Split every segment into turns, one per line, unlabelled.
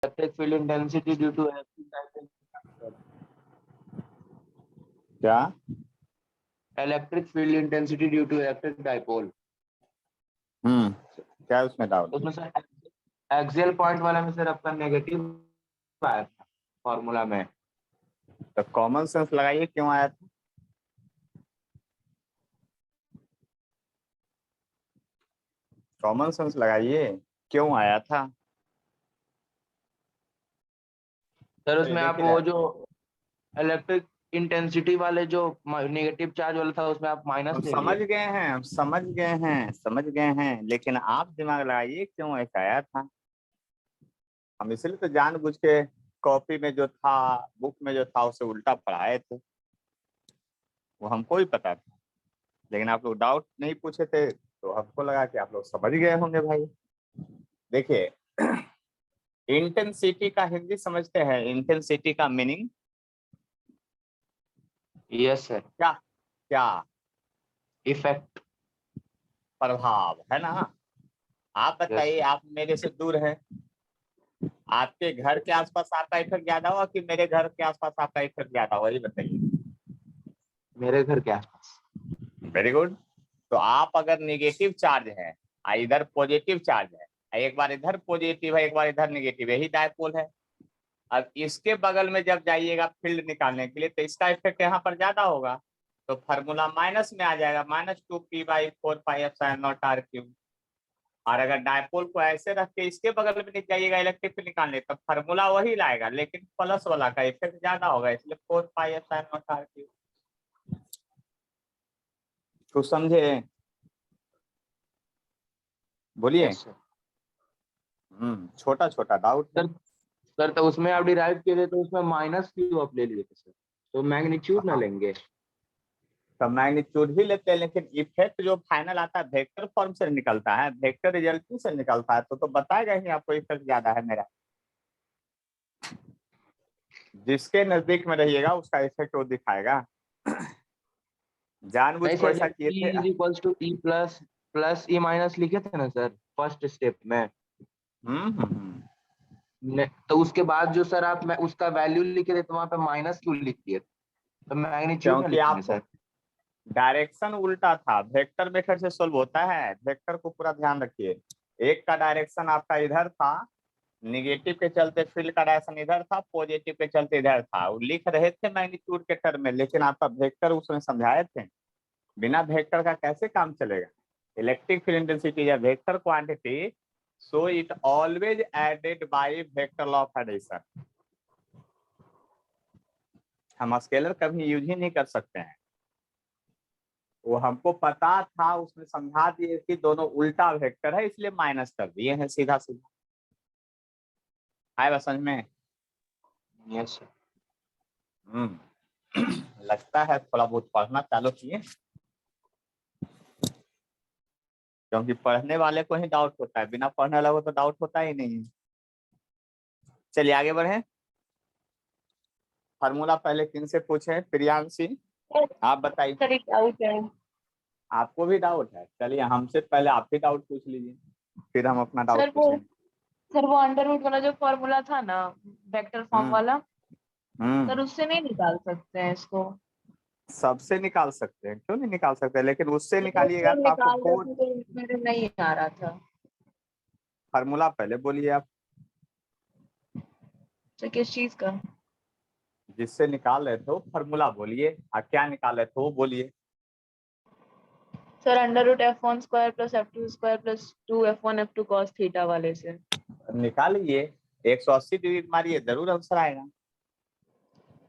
Electric field intensity due to
क्या?
Electric field intensity due to electric dipole.
क्या उसमें doubt?
उसमें sir axial point वाला में सर आपका नेगेटिव आया था फॉर्मूला में।
तो कॉमन सेंस लगाइए, क्यों आया था? कॉमन सेंस लगाइए, क्यों आया था?
सर
चलिए
उसमें आप
देखिए,
वो जो इलेक्ट्रिक इंटेंसिटी वाले जो नेगेटिव चार्ज वाला था उसमें आप माइनस
हम
ले
समझ
लिए।
गए हैं, हम समझ गए हैं, समझ गए हैं, लेकिन आप दिमाग लगाइए क्यों ऐसा आया था। हम इसलिए तो जानबूझ के कॉपी में जो था, बुक में जो था, उसे उल्टा पढ़ाए थे, वो हमको भी पता था, लेकिन आप लोग डाउट नहीं पूछे थे, तो हमको लगा कि आप लोग समझ गए होंगे भाई। देखिए, इंटेंसिटी का हिंदी समझते हैं? इंटेंसिटी का मीनिंग
यस सर।
क्या? क्या?
इफेक्ट।
प्रभाव, है ना? आप
यस
बताइए,
सर।
आप मेरे से दूर हैं, आपके घर के आसपास आपका इफेक्ट ज्यादा हुआ कि मेरे घर के आसपास आपका इफेक्ट ज्यादा हुआ, ये बताइए।
मेरे घर के आसपास।
Very good. तो आप अगर नेगेटिव चार्ज है, इधर पॉजिटिव चार्ज है, एक बार इधर पॉजिटिव है, एक बार इधर नेगेटिव, यही डायपोल है। अब इसके बगल में जब जाइएगा फील्ड निकालने के लिए, तो इसका इफेक्ट यहाँ पर ज्यादा होगा, तो फार्मूला माइनस में आ जाएगा, -2p/4πε0r3। और अगर डायपोल को ऐसे रख के इसके बगल में जाइएगा इलेक्ट्रिक फील्ड निकालने, तो फार्मूला वही लाएगा, लेकिन प्लस वाला का इफेक्ट ज्यादा होगा, इसलिए 4πε0r3। कुछ समझे? बोलिए।
Yes sir.
छोटा छोटा डाउट है।
सर सर तो उसमें आप डिराइव किए थे तो उसमें माइनस क्यों आप ले लिए थे सर? तो मैग्नीट्यूड ना
हाँ,
लेंगे?
तो मैग्नीट्यूड ही लेते हैं, लेकिन इफेक्ट जो फाइनल आता है वेक्टर फॉर्म से निकलता है, वेक्टर रिजल्ट से निकलता है, तो बताएगा ही आपको इफेक्ट ज्यादा है मेरा। जिसके नजदीक में रहिएगा उसका इफेक्ट वो दिखाएगा। जानबूझ
नहीं
को
सर,
ऐसा
जब
किए
E
थे।
Is equals to E plus plus E minus लिखे थे ना सर फर्स्ट स्टेप में। तो उसके बाद जो सर आप मैं उसका वैल्यू लिखे थे तो वहां पे माइनस क्यों लिख दिए? तो मैग्नीट्यूड में
क्योंकि
लिखेंगे
आप
सर।
डायरेक्शन उल्टा था, वेक्टर मेथड से सोल्व होता है, वेक्टर को पूरा ध्यान रखिए। एक का डायरेक्शन आपका इधर था, निगेटिव के चलते फील्ड का डायरेक्शन इधर था, पॉजिटिव के चलते इधर था, वो लिख रहे थे मैग्नीट्यूड के टर्म में, लेकिन आपका वेक्टर उसमें समझाए थे। बिना वेक्टर का कैसे काम चलेगा? इलेक्ट्रिक फील्ड इंटेंसिटी या vector quantity, so it always added by vector law of addition. हम स्केलर कभी यूज ही नहीं कर सकते हैं, वो हमको पता था, उसने समझा दिए कि दोनों उल्टा वेक्टर है, इसलिए माइनस कर दिए हैं सीधा सीधा। आए बस समझ में?
Yes sir.
लगता है थोड़ा बहुत पढ़ना चालू किए, क्योंकि पढ़ने वाले को ही डाउट होता है, बिना पढ़ने वाले को तो डाउट होता ही नहीं है। चलिए आगे बढ़े। फार्मूला पहले किन से पूछे? प्रियांशी, आप बताइए।
सर एक डाउट है।
आपको भी डाउट है? चलिए हमसे पहले आप ही डाउट पूछ लीजिए, फिर हम अपना
सर
डाउट
वो
पूछेंगे।
सर वो अंडर रूट वाला जो फॉर्मूला था ना, वेक्टर फॉर्म
हम्म
वाला, सर
हम्म
उससे नहीं निकाल सकते हैं इसको?
सबसे निकाल सकते हैं, क्यों नहीं निकाल सकते, लेकिन उससे
तो
निकालिएगा
उससे
तो आपको
निकाल रहे
कोड।
थे तो मेरे नहीं आ रहा था।
फार्मूला पहले बोलिए आप,
तो किस चीज का?
जिससे निकाल रहे थे वो फार्मूला बोलिए, क्या निकाल रहे थे वो बोलिए।
Sir under root F1 square plus F2 square plus 2 F1 F2 cos theta वाले से।
निकालिए, 180 डिग्री मारिए, जरूर आंसर आएगा।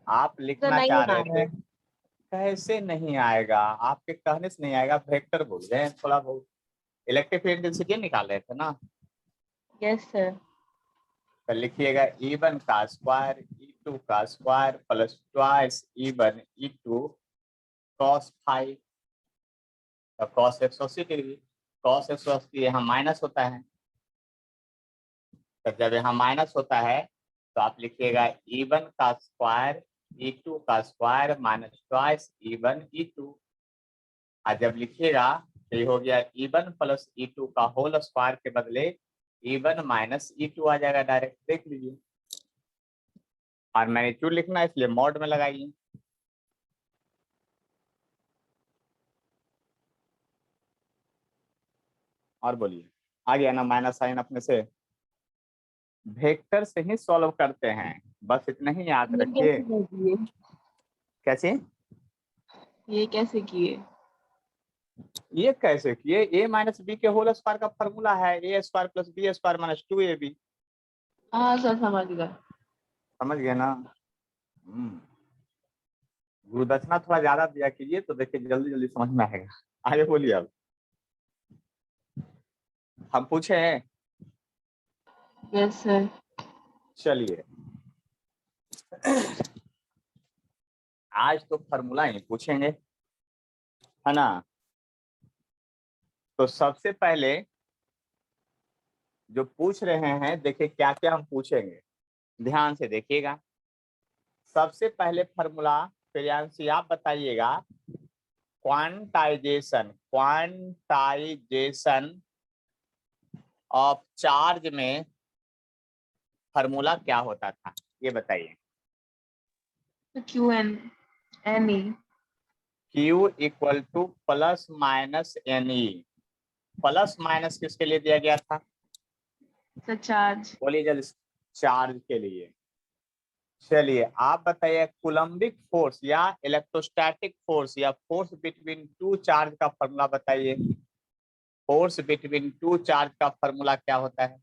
आप
सर
लिखना
नहीं
चाह
आ
रहे
रहा
थे,
है।
कैसे नहीं आएगा? आपके कहने से नहीं आएगा, वेक्टर बोल रहे हैं थोड़ा बहुत। इलेक्ट्रिक फील्ड इंटेंसिटी निकाल रहे थे ना,
यस सर।
तो लिखिएगा E1 का स्क्वायर E2 का square plus twice E1 E2 cos five, तो cos 180 डिग्री, cos 180 यहाँ माइनस होता है, तो जब यहाँ माइनस होता है तो आप लिखिएगा E1 का स्क्वायर E2 का square minus twice E1 E2। और जब लिखिएगा तो ये हो गया E1 प्लस E2 का होल स्क्वायर के बदले E1 माइनस E2 आ जाएगा डायरेक्ट, देख लीजिए। और मैग्नीट्यूड लिखना है इसलिए मॉड में लगाइए। और बोलिए, आ गया ना माइनस साइन अपने से। वेक्टर से ही सॉल्व करते हैं, बस इतना ही याद रखिए। कैसे
ये कैसे किए?
ये कैसे किए? ए माइनस बी के होल स्क्वायर का फॉर्मूला है a square plus b square minus 2ab।
हाँ सर समझ गए।
समझ गए ना? गुरुदक्षिणा थोड़ा ज्यादा दिया कीजिए तो देखिए जल्दी जल्दी समझ में आएगा। आगे बोलिए। अब हम पूछे?
Yes sir.
चलिए आज तो फॉर्मूला ही पूछेंगे, है ना? तो सबसे पहले जो पूछ रहे हैं, देखिए क्या क्या हम पूछेंगे, ध्यान से देखिएगा। सबसे पहले फॉर्मूला प्रियांशी आप बताइएगा। क्वांटाइजेशन ऑफ चार्ज में फॉर्मूला क्या होता था, ये बताइए।
Q N N E.
Q equal to plus minus NE। Plus minus किसके लिए दिया गया था?
Sir charge.
बोलिए जल्दी। चार्ज के लिए। चलिए आप बताइए, कूलम्बिक फोर्स या इलेक्ट्रोस्टैटिक फोर्स या फोर्स बिटवीन टू चार्ज का फॉर्मूला बताइए। फोर्स बिटवीन टू चार्ज का फॉर्मूला क्या होता है?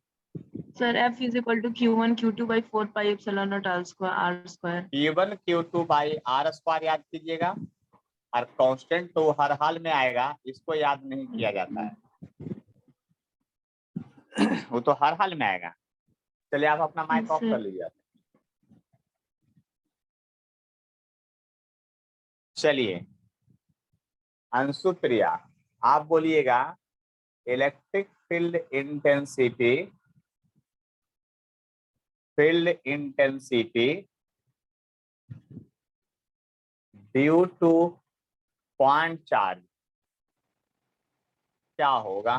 Sir F is equal to Q1 Q2 by 4 pi epsilon naught r square।
Q1 Q2 by R square याद कीजिएगा, और कांस्टेंट तो हर हाल में आएगा, इसको याद नहीं किया जाता है। वो तो हर हाल में आएगा। चलिए आप अपना माइक ऑफ कर लीजिए। चलिए अंशु प्रिया आप बोलिएगा, electric field intensity due two point charge क्या होगा?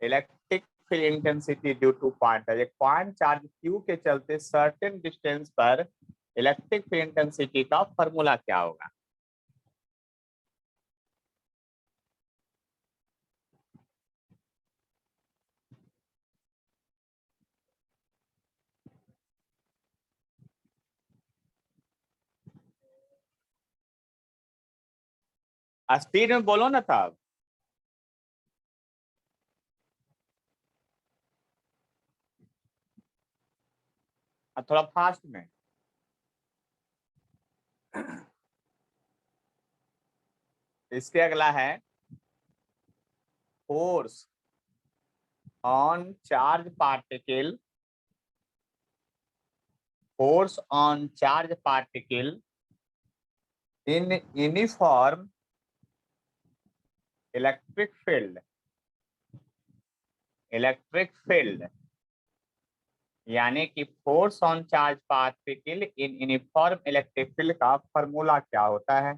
Electric field intensity due two point charge, एक पॉइंट चार्ज Q के चलते सर्टेन डिस्टेंस पर इलेक्ट्रिक फील्ड इंटेंसिटी का फॉर्मूला क्या होगा? स्पीड में बोलो ना था। थोड़ा फास्ट में। इसके अगला है force on charge particle in uniform electric field यानी कि force on charge particle in uniform electric field का फॉर्मूला क्या होता है?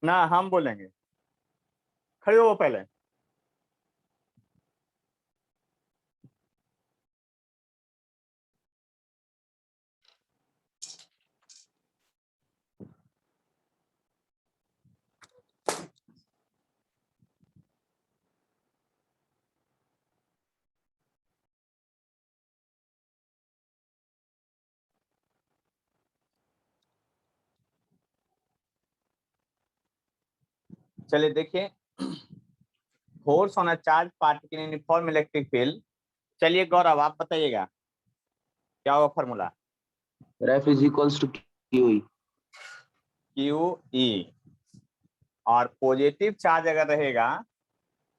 ना हम बोलेंगे, खड़े हो पहले। चलिए देखिए, force on a charge particle in uniform electric field. चलिए गौरव आप बताइएगा क्या होगा formula?
F is equals to QE।
QE। और पॉजिटिव चार्ज अगर रहेगा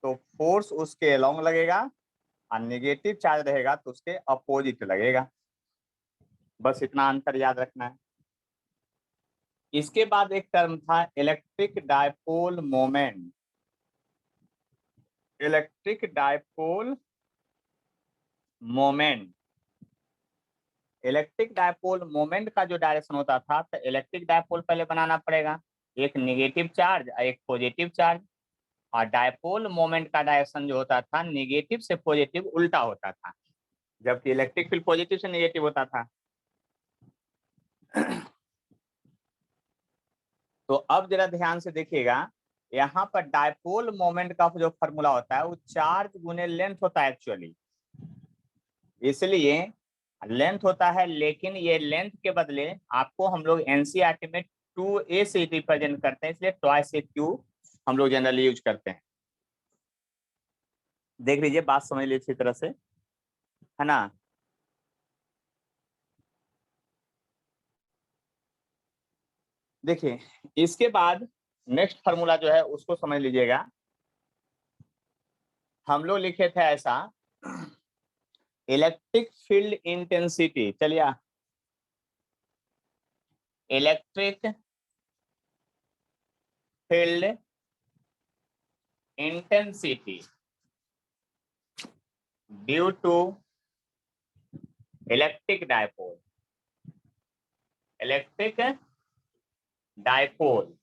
तो फोर्स उसके अलोंग लगेगा, और नेगेटिव चार्ज रहेगा तो उसके अपोजिट लगेगा। बस इतना अंतर याद रखना है। इसके बाद एक टर्म था electric dipole moment. Electric dipole moment electric dipole moment का जो डायरेक्शन होता था, तो इलेक्ट्रिक डायपोल पहले बनाना पड़ेगा, एक नेगेटिव चार्ज और एक पॉजिटिव चार्ज, और डायपोल मोमेंट का डायरेक्शन जो होता था नेगेटिव से पॉजिटिव उल्टा होता था, जबकि इलेक्ट्रिक फील्ड पॉजिटिव से नेगेटिव होता था। तो अब जरा ध्यान से देखिएगा, यहाँ पर डायपोल मोमेंट का जो फॉर्मूला होता है वो चार्ज गुने लेंथ होता है एक्चुअली, इसलिए लेंथ होता है, लेकिन ये लेंथ के बदले आपको हम लोग एनसीईआरटी में 2a से रिप्रेजेंट करते हैं, इसलिए ट्वाइस ए क्यू हम लोग जनरली यूज करते हैं। देख लीजिए, बात समझ लीजिए अच्छी तरह से, है ना। देखिए, इसके बाद नेक्स्ट फार्मूला जो है उसको समझ लीजिएगा। हम लोग लिखे थे ऐसा, इलेक्ट्रिक फील्ड इंटेंसिटी, चलिए electric field intensity due to electric dipole, electric dipole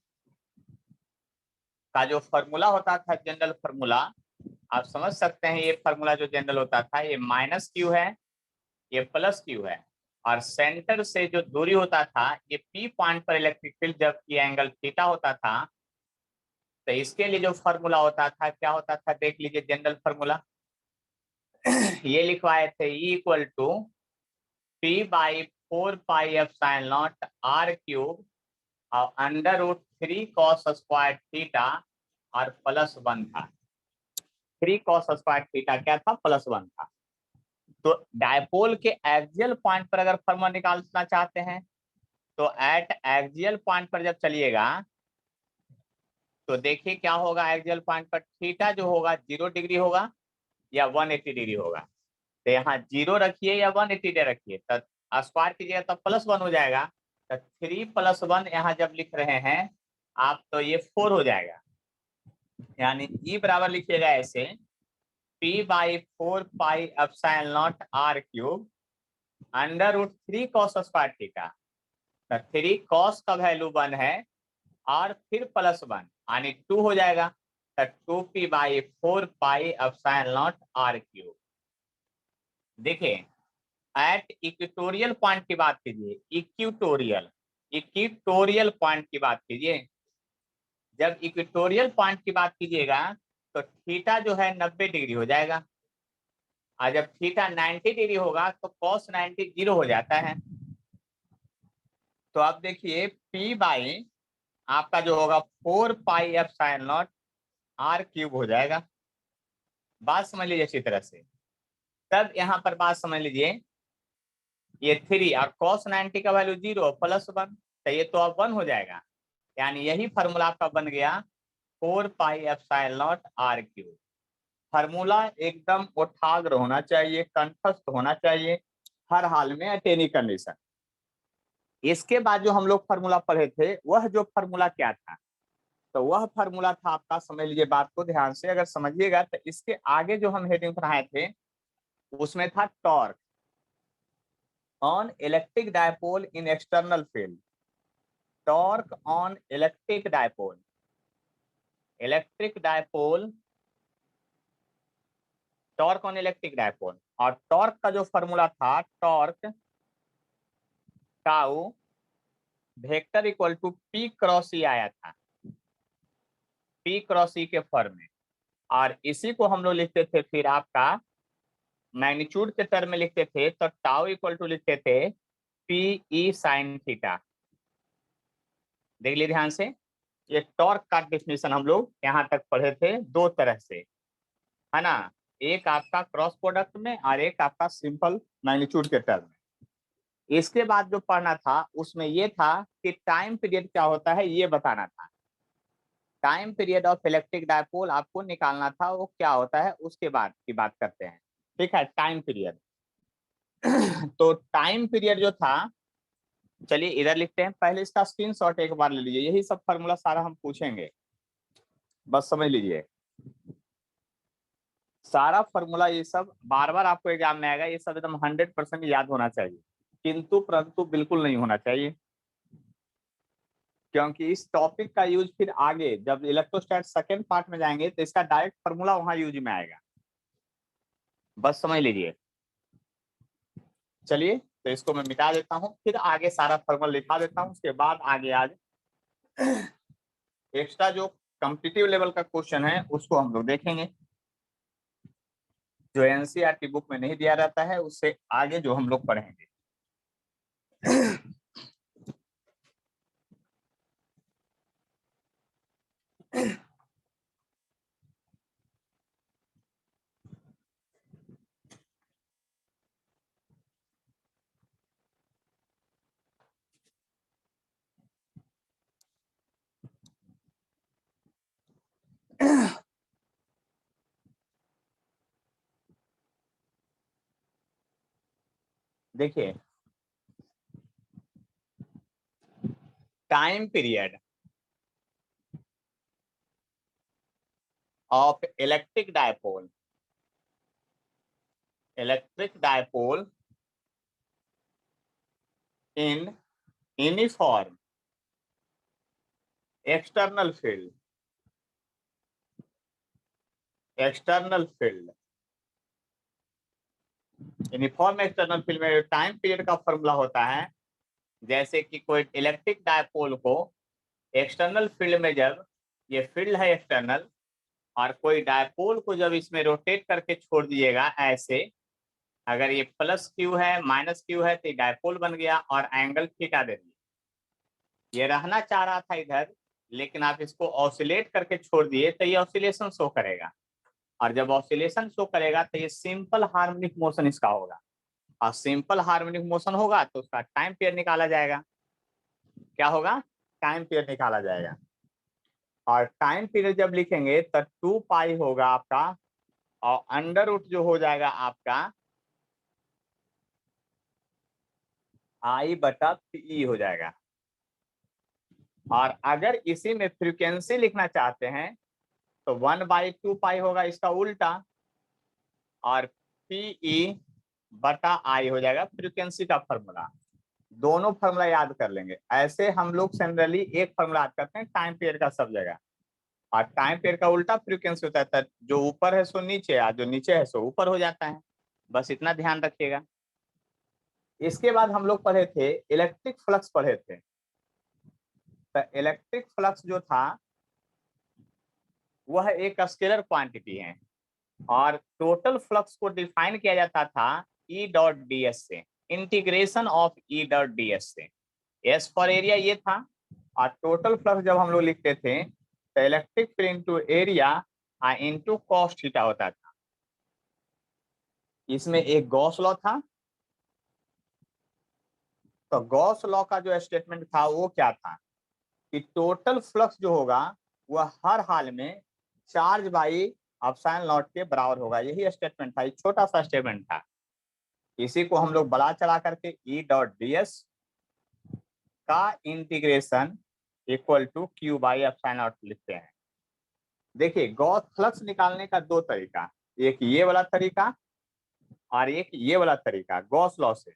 का जो फॉर्मूला होता था, जनरल फॉर्मूला, आप समझ सकते हैं, ये फॉर्मूला जो जनरल होता था, ये माइनस क्यू है, ये प्लस क्यू है, और सेंटर से जो दूरी होता था, ये पी पॉइंट पर इलेक्ट्रिक फील्ड, जब ये एंगल थीटा होता था, तो इसके लिए जो फॉर्मूला होता था क्या होता था, देख लीजिए जनरल फॉर्मूला ये लिखवाए थे, E equal to p by 4πε0 r³ और √3 cos स्क्वायर थीटा और +1 था। 3 cos स्क्वायर थीटा क्या था, +1 था। तो डायपोल के एक्सियल पॉइंट पर अगर फॉर्मूला निकालना चाहते हैं, तो एट एक्सियल पॉइंट पर जब चलिएगा तो देखिए क्या होगा, एक्सियल पॉइंट पर थीटा जो होगा 0 डिग्री होगा या 180 डिग्री होगा। तो यहाँ 0 रखिए या 180 डिग्री रखिए, तो स्क्वायर कीजिएगा तो +1 हो जाएगा। तो 3 + 1 यहाँ जब लिख रहे हैं आप, तो ये 4 हो जाएगा, यानी E बराबर लिखिएगा ऐसे, P by 4πε0 r³ √3 cos square theta. तो 3 cos का वैल्यू 1 है और फिर +1 यानी 2 हो जाएगा। तो 2p बाई 4πε0 r³। देखिए, एट इक्वेटोरियल पॉइंट की बात कीजिए, इक्वेटोरियल पॉइंट की बात कीजिए। जब इक्वेटोरियल पॉइंट की बात कीजिएगा तो थीटा जो है 90 डिग्री हो जाएगा, और जब थीटा 90 डिग्री होगा तो cos 90 0 हो जाता है। तो आप देखिए p बाई आपका जो होगा 4πε0 r³ हो जाएगा। बात समझ लीजिए अच्छी तरह से। तब यहाँ पर बात समझ लीजिए, ये 3 और cos 90 का वैल्यू 0 +1, तो ये तो अब 1 हो जाएगा, यानी यही फार्मूला आपका बन गया 4πε0 r³। फार्मूला एकदम उठाग्र होना चाहिए, कंठस्थ होना चाहिए हर हाल में, एट एनी कंडीशन। इसके बाद जो हम लोग फार्मूला पढ़े थे, वह जो फार्मूला क्या था, तो वह फार्मूला था आपका, समझ लीजिए बात को ध्यान से अगर समझिएगा, तो इसके आगे जो हम हेडिंग पढ़ाए थे उसमें था torque on electric dipole in external field. Torque on electric dipole, torque on electric dipole, और टॉर्क का जो फॉर्मूला था, torque tau vector equal to P cross E आया था, P क्रॉस E के फॉर्म में, और इसी को हम लोग लिखते थे फिर आपका मैग्नीट्यूड के टर्म में लिखते थे, तो टाउ इक्वल टू लिखते थे PE sin थीटा। देख लीजिए ध्यान से, ये टॉर्क का डेफिनेशन हम लोग यहाँ तक पढ़े थे दो तरह से, है ना, एक आपका क्रॉस प्रोडक्ट में और एक आपका सिंपल मैग्नीट्यूड के टर्म में। इसके बाद जो पढ़ना था उसमें ये था कि टाइम पीरियड क्या होता है ये बताना था। Time period of electric dipole आपको निकालना था, वो क्या होता है उसके बाद की बात करते हैं, ठीक है। टाइम पीरियड तो टाइम पीरियड जो था, चलिए इधर लिखते हैं, पहले इसका स्क्रीनशॉट एक बार ले लीजिए, यही सब फार्मूला सारा हम पूछेंगे, बस समझ लीजिए सारा फार्मूला, ये सब बार बार आपको एग्जाम में आएगा, ये सब एकदम 100% याद होना चाहिए। किंतु परंतु बिल्कुल नहीं होना चाहिए, क्योंकि इस टॉपिक का यूज फिर आगे जब इलेक्ट्रोस्टैट सेकेंड पार्ट में जाएंगे तो इसका डायरेक्ट फॉर्मूला वहां यूज में आएगा, बस समझ लीजिए। चलिए तो इसको मैं मिटा देता हूँ, फिर आगे सारा फॉर्मूला लिखा देता हूँ, उसके बाद आगे आज एक्स्ट्रा जो कॉम्पिटिटिव लेवल का क्वेश्चन है उसको हम लोग देखेंगे, जो एनसीईआरटी बुक में नहीं दिया रहता है, उससे आगे जो हम लोग पढ़ेंगे। देखिए, time period of electric dipole in uniform external field uniform external field में टाइम पीरियड का फॉर्मूला होता है, जैसे कि कोई इलेक्ट्रिक डायपोल को एक्सटर्नल फील्ड में, जब ये फील्ड है एक्सटर्नल, और कोई डायपोल को जब इसमें रोटेट करके छोड़ दीजिएगा ऐसे, अगर ये प्लस क्यू है माइनस क्यू है तो डायपोल बन गया और एंगल थीटा दे दिए। ये रहना चाह रहा था इधर, लेकिन आप इसको ऑसिलेट करके छोड़ दिए तो ये ऑसिलेशन शो करेगा, और जब ऑसिलेशन शो करेगा तो ये सिंपल हार्मोनिक मोशन इसका होगा, और सिंपल हार्मोनिक मोशन होगा तो उसका टाइम पीरियड निकाला जाएगा। क्या होगा? टाइम पीरियड निकाला जाएगा, और टाइम पीरियड जब लिखेंगे तो 2 पाई होगा आपका, और अंडर रूट जो हो जाएगा आपका I/P हो जाएगा। और अगर इसी में फ्रीक्वेंसी लिखना चाहते हैं तो 1/2 पाई होगा इसका उल्टा, और PE/I हो जाएगा फ्रीक्वेंसी का फॉर्मूला। दोनों फॉर्मूला याद कर लेंगे। ऐसे हम लोग जनरली एक फॉर्मूला याद करते हैं टाइम पीरियड का सब जगह, और टाइम पीरियड का उल्टा फ्रीक्वेंसी होता है, जो ऊपर है सो नीचे, और जो नीचे है सो ऊपर हो जाता है, बस इतना ध्यान रखिएगा। इसके बाद हम लोग पढ़े थे इलेक्ट्रिक फ्लक्स पढ़े थे। तो इलेक्ट्रिक फ्लक्स जो था वह एक स्केलर क्वांटिटी है, और टोटल फ्लक्स को डिफाइन किया जाता था E.ds से, इंटीग्रेशन ऑफ E.ds से। एस फॉर एरिया ये था, और टोटल फ्लक्स जब हम लोग लिखते थे तो electric field into area into cos theta होता था। इसमें एक गॉस लॉ था, तो गॉस लॉ का जो स्टेटमेंट था वो क्या था कि टोटल फ्लक्स जो होगा वह हर हाल में चार्ज बाई एप्सिलॉन नॉट के बराबर होगा। यही स्टेटमेंट था, एक छोटा सा स्टेटमेंट था। इसी को हम लोग बढ़ा चढ़ा करके E.ds का integration equal to Q by epsilon naught लिखते हैं। देखिए, गॉस फ्लक्स निकालने का दो तरीका, एक ये वाला तरीका और एक ये वाला तरीका गॉस लॉ से।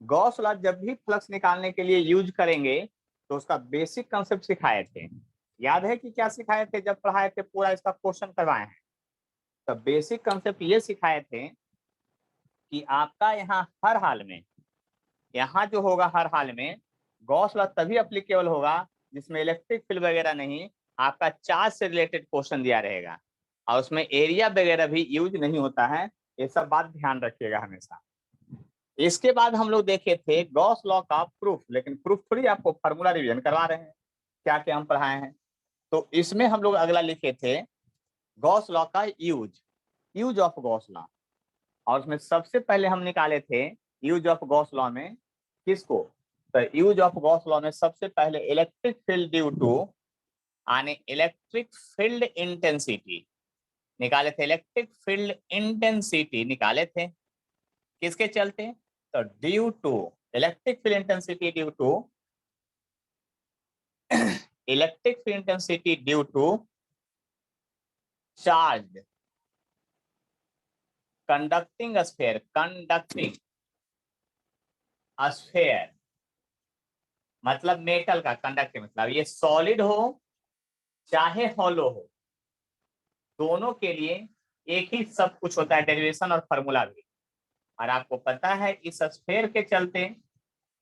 गॉस लॉ जब भी फ्लक्स निकालने के लिए यूज करेंगे तो उसका बेसिक कंसेप्ट सिखाए थे। याद है कि क्या सिखाए थे जब पढ़ाए थे, पूरा इसका क्वेश्चन करवाए हैं। तो बेसिक कंसेप्ट ये सिखाए थे कि आपका यहाँ हर हाल में, यहाँ जो होगा हर हाल में गॉस लॉ तभी अप्लीकेबल होगा जिसमें इलेक्ट्रिक फील्ड वगैरह नहीं, आपका चार्ज से रिलेटेड क्वेश्चन दिया रहेगा, और उसमें एरिया वगैरह भी यूज नहीं होता है। ये सब बात ध्यान रखिएगा हमेशा। इसके बाद हम लोग देखे थे गॉस लॉ का प्रूफ, लेकिन प्रूफ थोड़ी आपको फार्मूला रिवीजन करवा रहे हैं, क्या क्या हम पढ़ाए हैं। तो इसमें हम लोग अगला लिखे थे गॉस लॉ का यूज ऑफ गॉस लॉ, और उसमें सबसे पहले हम निकाले थे यूज ऑफ गॉस लॉ में किसको, तो यूज ऑफ गॉस लॉ में सबसे पहले electric field due to electric field intensity निकाले थे। इलेक्ट्रिक फील्ड इंटेंसिटी निकाले थे किसके चलते, तो due to electric field intensity due to electric field intensity due to charge conducting sphere, conducting sphere मतलब मेटल का कंडक्टिव, मतलब ये सॉलिड हो चाहे हॉलो हो, दोनों के लिए एक ही सब कुछ होता है, डेरिवेशन और फार्मूला भी। और आपको पता है इस स्फेयर के चलते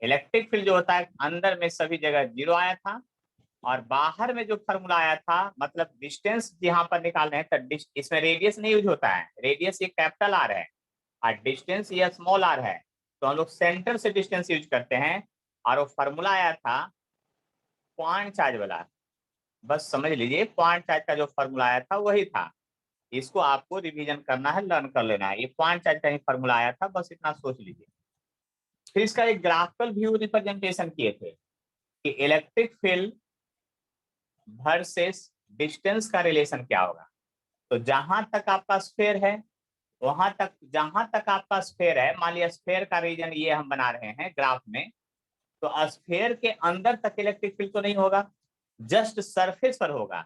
इलेक्ट्रिक फील्ड जो होता है अंदर में सभी जगह 0 आया था, और बाहर में जो फार्मूला आया था, मतलब डिस्टेंस यहाँ पर निकाल रहे हैं तो इसमें रेडियस नहीं यूज होता है, रेडियस ये कैपिटल आर है और डिस्टेंस ये स्मॉल आर है, तो हम लोग सेंटर से डिस्टेंस यूज करते हैं। और वो फार्मूला आया था पॉइंट चार्ज वाला, बस समझ लीजिए पॉइंट चार्ज का जो फार्मूला आया था वही था। इसको आपको रिवीजन करना है, लर्न कर लेना है, ये पॉइंट चार्ज का ही फार्मूला आया था, बस इतना सोच लीजिए। फिर इसका एक ग्राफिकल व्यू रिप्रेजेंटेशन किए थे कि इलेक्ट्रिक फील्ड वर्सेस डिस्टेंस का रिलेशन क्या होगा। तो जहां तक आपका स्फेयर है वहां तक, जहां तक आपका स्फेयर है, मान लिया स्फेयर का रीजन ये हम बना रहे हैं ग्राफ में, तो स्फेयर के अंदर तक इलेक्ट्रिक फील्ड तो नहीं होगा, जस्ट सरफेस पर होगा।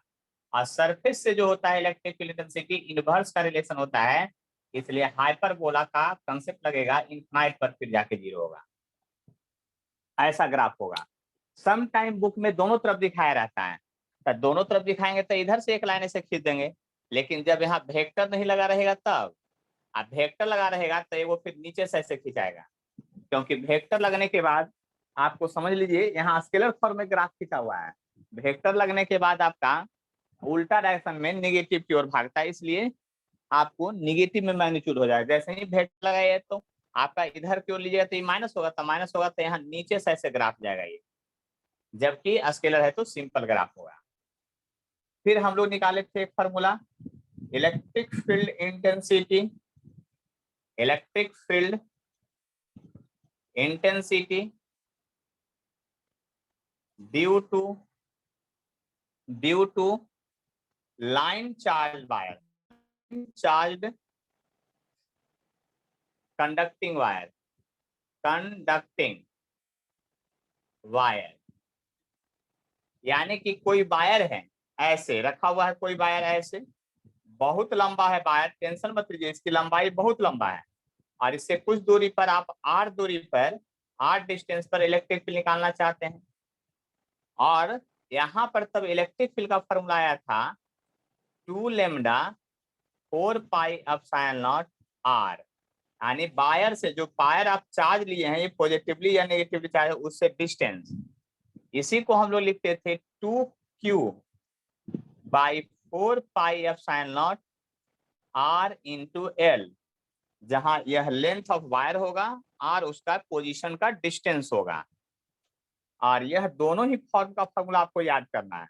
और सरफेस से जो होता है इलेक्ट्रिक फील्ड इंटेंसिटी इनवर्स का रिलेशन होता है, इसलिए हाइपरबोला का कंसेप्ट लगेगा, इनफाइनाइट पर फिर जाके 0 होगा, ऐसा ग्राफ होगा। सम टाइम बुक में दोनों तरफ दिखाया रहता है, तो दोनों तरफ दिखाएंगे तो इधर से एक लाइन से खींच देंगे, लेकिन जब यहाँ वेक्टर नहीं लगा रहेगा तब, अब वेक्टर लगा रहेगा तो वो फिर नीचे से ऐसे खिंचाएगा, क्योंकि वेक्टर लगने के बाद आपको समझ लीजिए यहाँ स्केलर फॉर्म में ग्राफ खींचा हुआ है, वेक्टर लगने के बाद आपका उल्टा डायरेक्शन में नेगेटिव की ओर भागता है, इसलिए आपको नेगेटिव में मैग्नीट्यूड हो जाएगा। जैसे ही वेक्टर लगाइए तो आपका इधर की ओर लीजिएगा तो ये माइनस होगा, तो माइनस होगा तो यहाँ नीचे से ऐसे ग्राफ जाएगा ये, जबकि स्केलर है तो सिंपल ग्राफ होगा। फिर हम लोग निकाले थे एक formula, electric field intensity, electric field intensity due to line charge wire, charge conducting wire, conducting wire, यानी कि कोई वायर है ऐसे रखा हुआ है, कोई वायर ऐसे बहुत लंबा है वायर, टेंशन मत लीजिए, इसकी लंबाई बहुत लंबा है, और इससे कुछ दूरी पर आप आर दूरी पर, आर डिस्टेंस पर इलेक्ट्रिक फील्ड निकालना चाहते हैं। और यहाँ पर तब इलेक्ट्रिक फील्ड का फॉर्मूला आया था 2 lambda 4 pi epsilon naught r, यानी वायर से जो वायर आप चार्ज लिए हैं, ये पॉजिटिवली या नेगेटिवली चार्ज है, उससे डिस्टेंस, इसी को हम लोग लिखते थे 2q by 4 pi epsilon naught r into l, जहां यह लेंथ ऑफ वायर होगा और उसका पोजीशन का डिस्टेंस होगा, और यह दोनों ही फॉर्म का फॉर्मूला आपको याद करना है।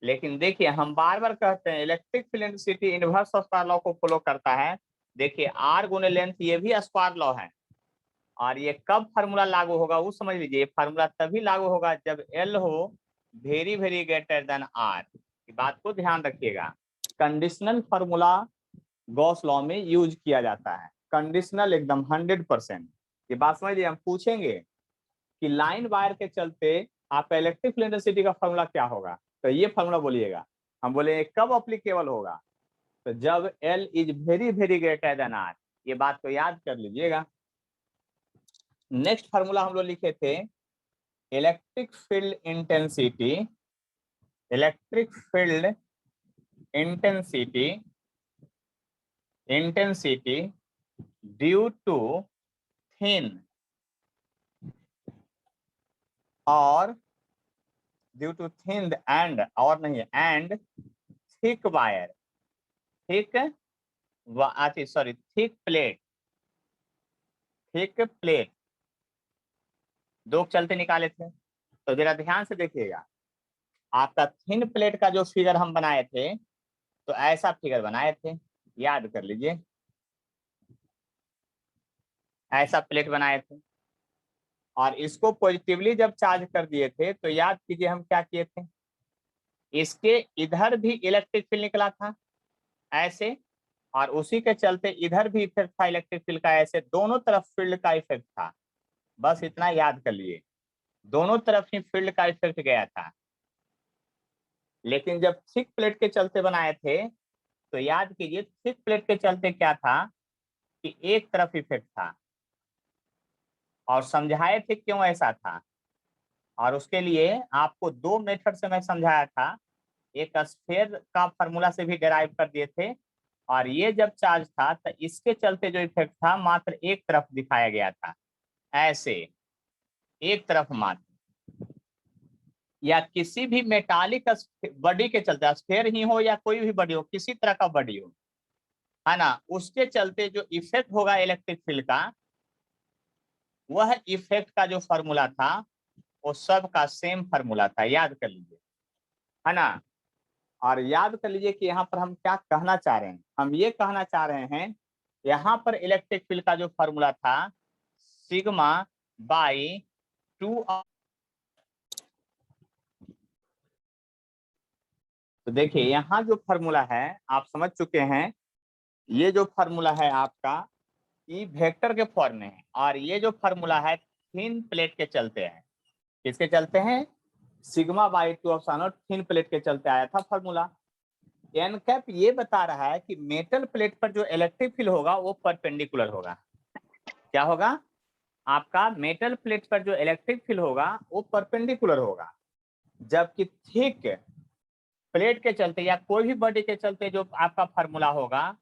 लेकिन देखिए हम बार बार कहते हैं electric field intensity inverse square law को फॉलो करता है। देखिए आर गुने लेंथ ये भी स्क्वायर लॉ है, और ये कब फार्मूला लागू होगा वो समझ लीजिए, फार्मूला तभी लागू होगा जब एल हो very very greater than r, बात को ध्यान रखिएगा। कंडीशनल फार्मूला गॉस लॉ में यूज किया जाता है, कंडीशनल एकदम 100%। ये बात समझिए, हम पूछेंगे कि लाइन वायर के चलते आपका इलेक्ट्रिक फील्ड इंटेंसिटी का फार्मूला क्या होगा, तो ये फार्मूला बोलिएगा, हम बोले कब अप्लीकेबल होगा, तो जब l is very very greater than r, ये बात को याद कर लीजिएगा। नेक्स्ट फार्मूला हम लोग लिखे थे electric field intensity, electric field intensity, intensity due to thin और ड्यू टू थिन एंड, और नहीं and thick wire, thick sorry thick plate, thick plate, दो चलते निकाले थे। तो जरा ध्यान से देखिएगा, आपका थिन प्लेट का जो फिगर हम बनाए थे, तो ऐसा फिगर बनाए थे, याद कर लीजिए, ऐसा प्लेट बनाए थे, और इसको पॉजिटिवली जब चार्ज कर दिए थे तो याद कीजिए हम क्या किए थे, इसके इधर भी इलेक्ट्रिक फील्ड निकला था ऐसे, और उसी के चलते इधर भी इफेक्ट था इलेक्ट्रिक फील्ड का ऐसे, दोनों तरफ फील्ड का इफेक्ट था, बस इतना याद कर लिए, दोनों तरफ ही फील्ड का इफेक्ट गया था। लेकिन जब थिक प्लेट के चलते बनाए थे तो याद कीजिए थिक प्लेट के चलते क्या था कि एक तरफ इफेक्ट था, और समझाए थे क्यों ऐसा था, और उसके लिए आपको दो मेथड से मैं समझाया था। एक स्फीयर का फॉर्मूला से भी डेराइव कर दिए थे, और ये जब चार्ज था तो इसके चलते जो इफेक्ट था मात्र एक तरफ दिखाया गया था, ऐसे एक तरफ मात्र, या किसी भी मेटालिक बॉडी के चलते, स्फीयर ही हो या कोई भी बॉडी हो, किसी तरह का बॉडी हो, है ना, उसके चलते जो इफेक्ट होगा इलेक्ट्रिक फील्ड का, वह इफेक्ट का जो फॉर्मूला था वो सब का सेम फॉर्मूला था, याद कर लीजिए, है ना। और याद कर लीजिए कि यहाँ पर हम क्या कहना चाह रहे हैं, हम ये कहना चाह रहे हैं यहाँ पर इलेक्ट्रिक फील्ड का जो फॉर्मूला था सिग्मा बाई 2। तो देखिए यहाँ जो फॉर्मूला है आप समझ चुके हैं, ये जो फॉर्मूला है आपका ई वेक्टर के फॉर्म में है, और ये जो फॉर्मूला है थिन प्लेट के चलते हैं, किसके चलते हैं, sigma by 2 epsilon not thin plate के चलते आया था फॉर्मूला। एन कैप ये बता रहा है कि मेटल प्लेट पर जो इलेक्ट्रिक फील्ड होगा वो परपेंडिकुलर होगा। क्या होगा, आपका मेटल प्लेट पर जो इलेक्ट्रिक फील्ड होगा वो परपेंडिकुलर होगा, जबकि थिक प्लेट के चलते या कोई भी बॉडी के चलते जो आपका फॉर्मूला होगा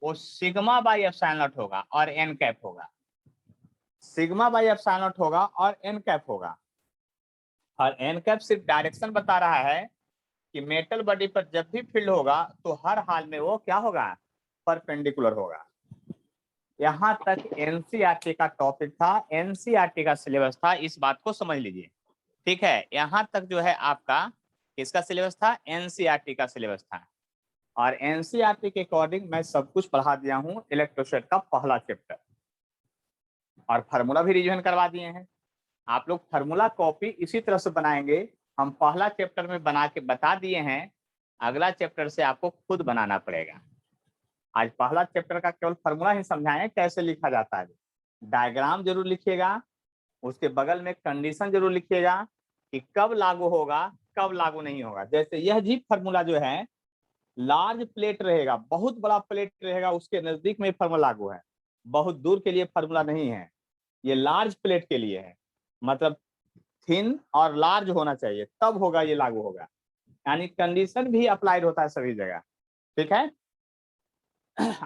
वो सिग्मा बाई एप्सिलॉन नॉट होगा और एन कैप होगा, सिग्मा बाई एप्सिलॉन नॉट होगा और एन कैप होगा। और एन कैप सिर्फ डायरेक्शन बता रहा है कि मेटल बॉडी पर जब भी फील्ड होगा तो हर हाल में वो क्या होगा, परपेंडिकुलर होगा। यहाँ तक एनसीईआरटी का टॉपिक था, एनसीईआरटी का सिलेबस था, इस बात को समझ लीजिए, ठीक है। यहाँ तक जो है आपका किसका सिलेबस था, एनसीईआरटी का सिलेबस था, और एनसीईआरटी के अकॉर्डिंग मैं सब कुछ पढ़ा दिया हूँ इलेक्ट्रोस्टैटिक का पहला चैप्टर, और फार्मूला भी रिवीजन करवा दिए हैं। आप लोग फार्मूला कॉपी इसी तरह से बनाएंगे, हम पहला चैप्टर में बना के बता दिए हैं, अगला चैप्टर से आपको खुद बनाना पड़ेगा। आज पहला चैप्टर का केवल फार्मूला ही समझाएं कैसे लिखा जाता है, डायग्राम जरूर लिखिएगा, उसके बगल में कंडीशन जरूर लिखिएगा कि कब लागू होगा कब लागू नहीं होगा। जैसे यह जी फार्मूला जो है लार्ज प्लेट रहेगा, बहुत बड़ा प्लेट रहेगा, उसके नजदीक में फार्मूला लागू है, बहुत दूर के लिए फार्मूला नहीं है, ये लार्ज प्लेट के लिए है, मतलब थिन और लार्ज होना चाहिए तब होगा ये लागू होगा, यानी कंडीशन भी अप्लाइड होता है सभी जगह, ठीक है।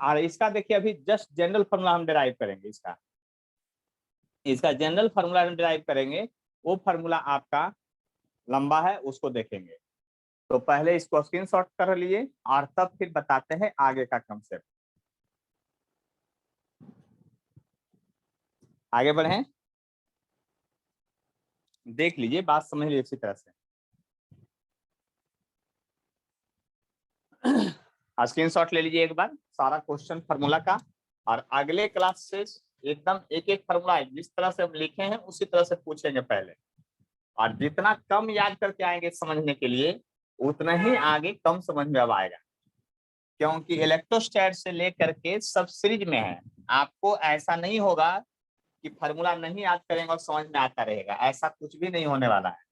और इसका देखिए अभी जस्ट जनरल फार्मूला हम डिराइव करेंगे, इसका जनरल फार्मूला हम डिराइव करेंगे, वो फार्मूला आपका लंबा है उसको देखेंगे। तो पहले इसको स्क्रीनशॉट कर लीजिए और तब फिर बताते हैं आगे का कंसेप्ट। आगे बढ़े, देख लीजिए, बात समझ लीजिए इसी तरह से। स्क्रीनशॉट ले लीजिए एक बार सारा क्वेश्चन फार्मूला का, और अगले क्लास से एकदम एक एक फार्मूला जिस तरह से हम लिखे हैं उसी तरह से पूछेंगे पहले, और जितना कम याद करके आएंगे समझने के लिए उतना ही आगे कम समझ में अब आएगा, क्योंकि इलेक्ट्रोस्टैट से लेकर के सब सीरीज में है। आपको ऐसा नहीं होगा कि फार्मूला नहीं याद करेंगे और समझ में आता रहेगा, ऐसा कुछ भी नहीं होने वाला है।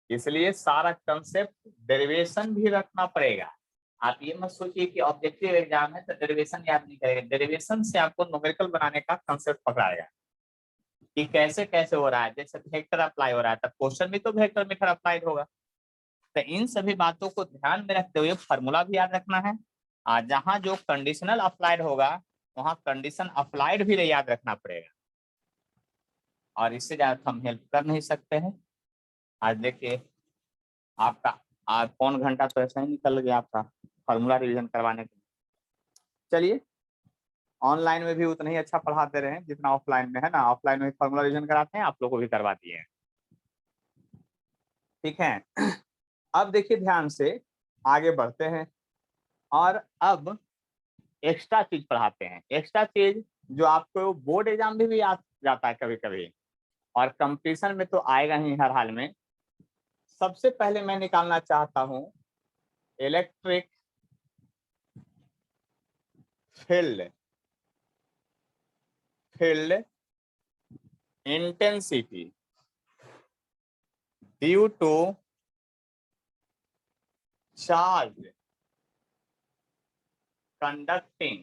इसलिए सारा कंसेप्ट डेरिवेशन भी रखना पड़ेगा। आप ये मत सोचिए कि ऑब्जेक्टिव एग्जाम है तो डेरिवेशन याद नहीं करेगा, डेरिवेशन से आपको न्यूमेरिकल बनाने का कंसेप्ट पकड़ाएगा कि कैसे कैसे हो रहा है। जैसे वेक्टर अप्लाई हो रहा है तो क्वेश्चन भी तो वेक्टर मेथड अप्लाइड होगा। तो इन सभी बातों को ध्यान में रखते हुए फार्मूला भी याद रखना है, और जहां जो कंडीशनल अप्लाइड होगा वहां कंडीशन अप्लाइड भी याद रखना पड़ेगा, और इससे ज्यादा हम हेल्प कर नहीं सकते हैं। आज देखिए आपका आज पौन घंटा तो ऐसा ही निकल गया आपका फार्मूला रिवीजन करवाने के लिए। चलिए ऑनलाइन में भी उतना ही अच्छा पढ़ा दे रहे हैं जितना ऑफलाइन में है ना, ऑफलाइन में फार्मूला रिवीजन कराते हैं, आप लोगों को भी करवा दिए हैं, ठीक है। अब देखिए ध्यान से आगे बढ़ते हैं, और अब एक्स्ट्रा चीज पढ़ाते हैं। एक्स्ट्रा चीज जो आपको बोर्ड एग्जाम भी आ जाता है कभी कभी, और कंपटीशन में तो आएगा ही हर हाल में। सबसे पहले मैं निकालना चाहता हूं electric field intensity due to charge conducting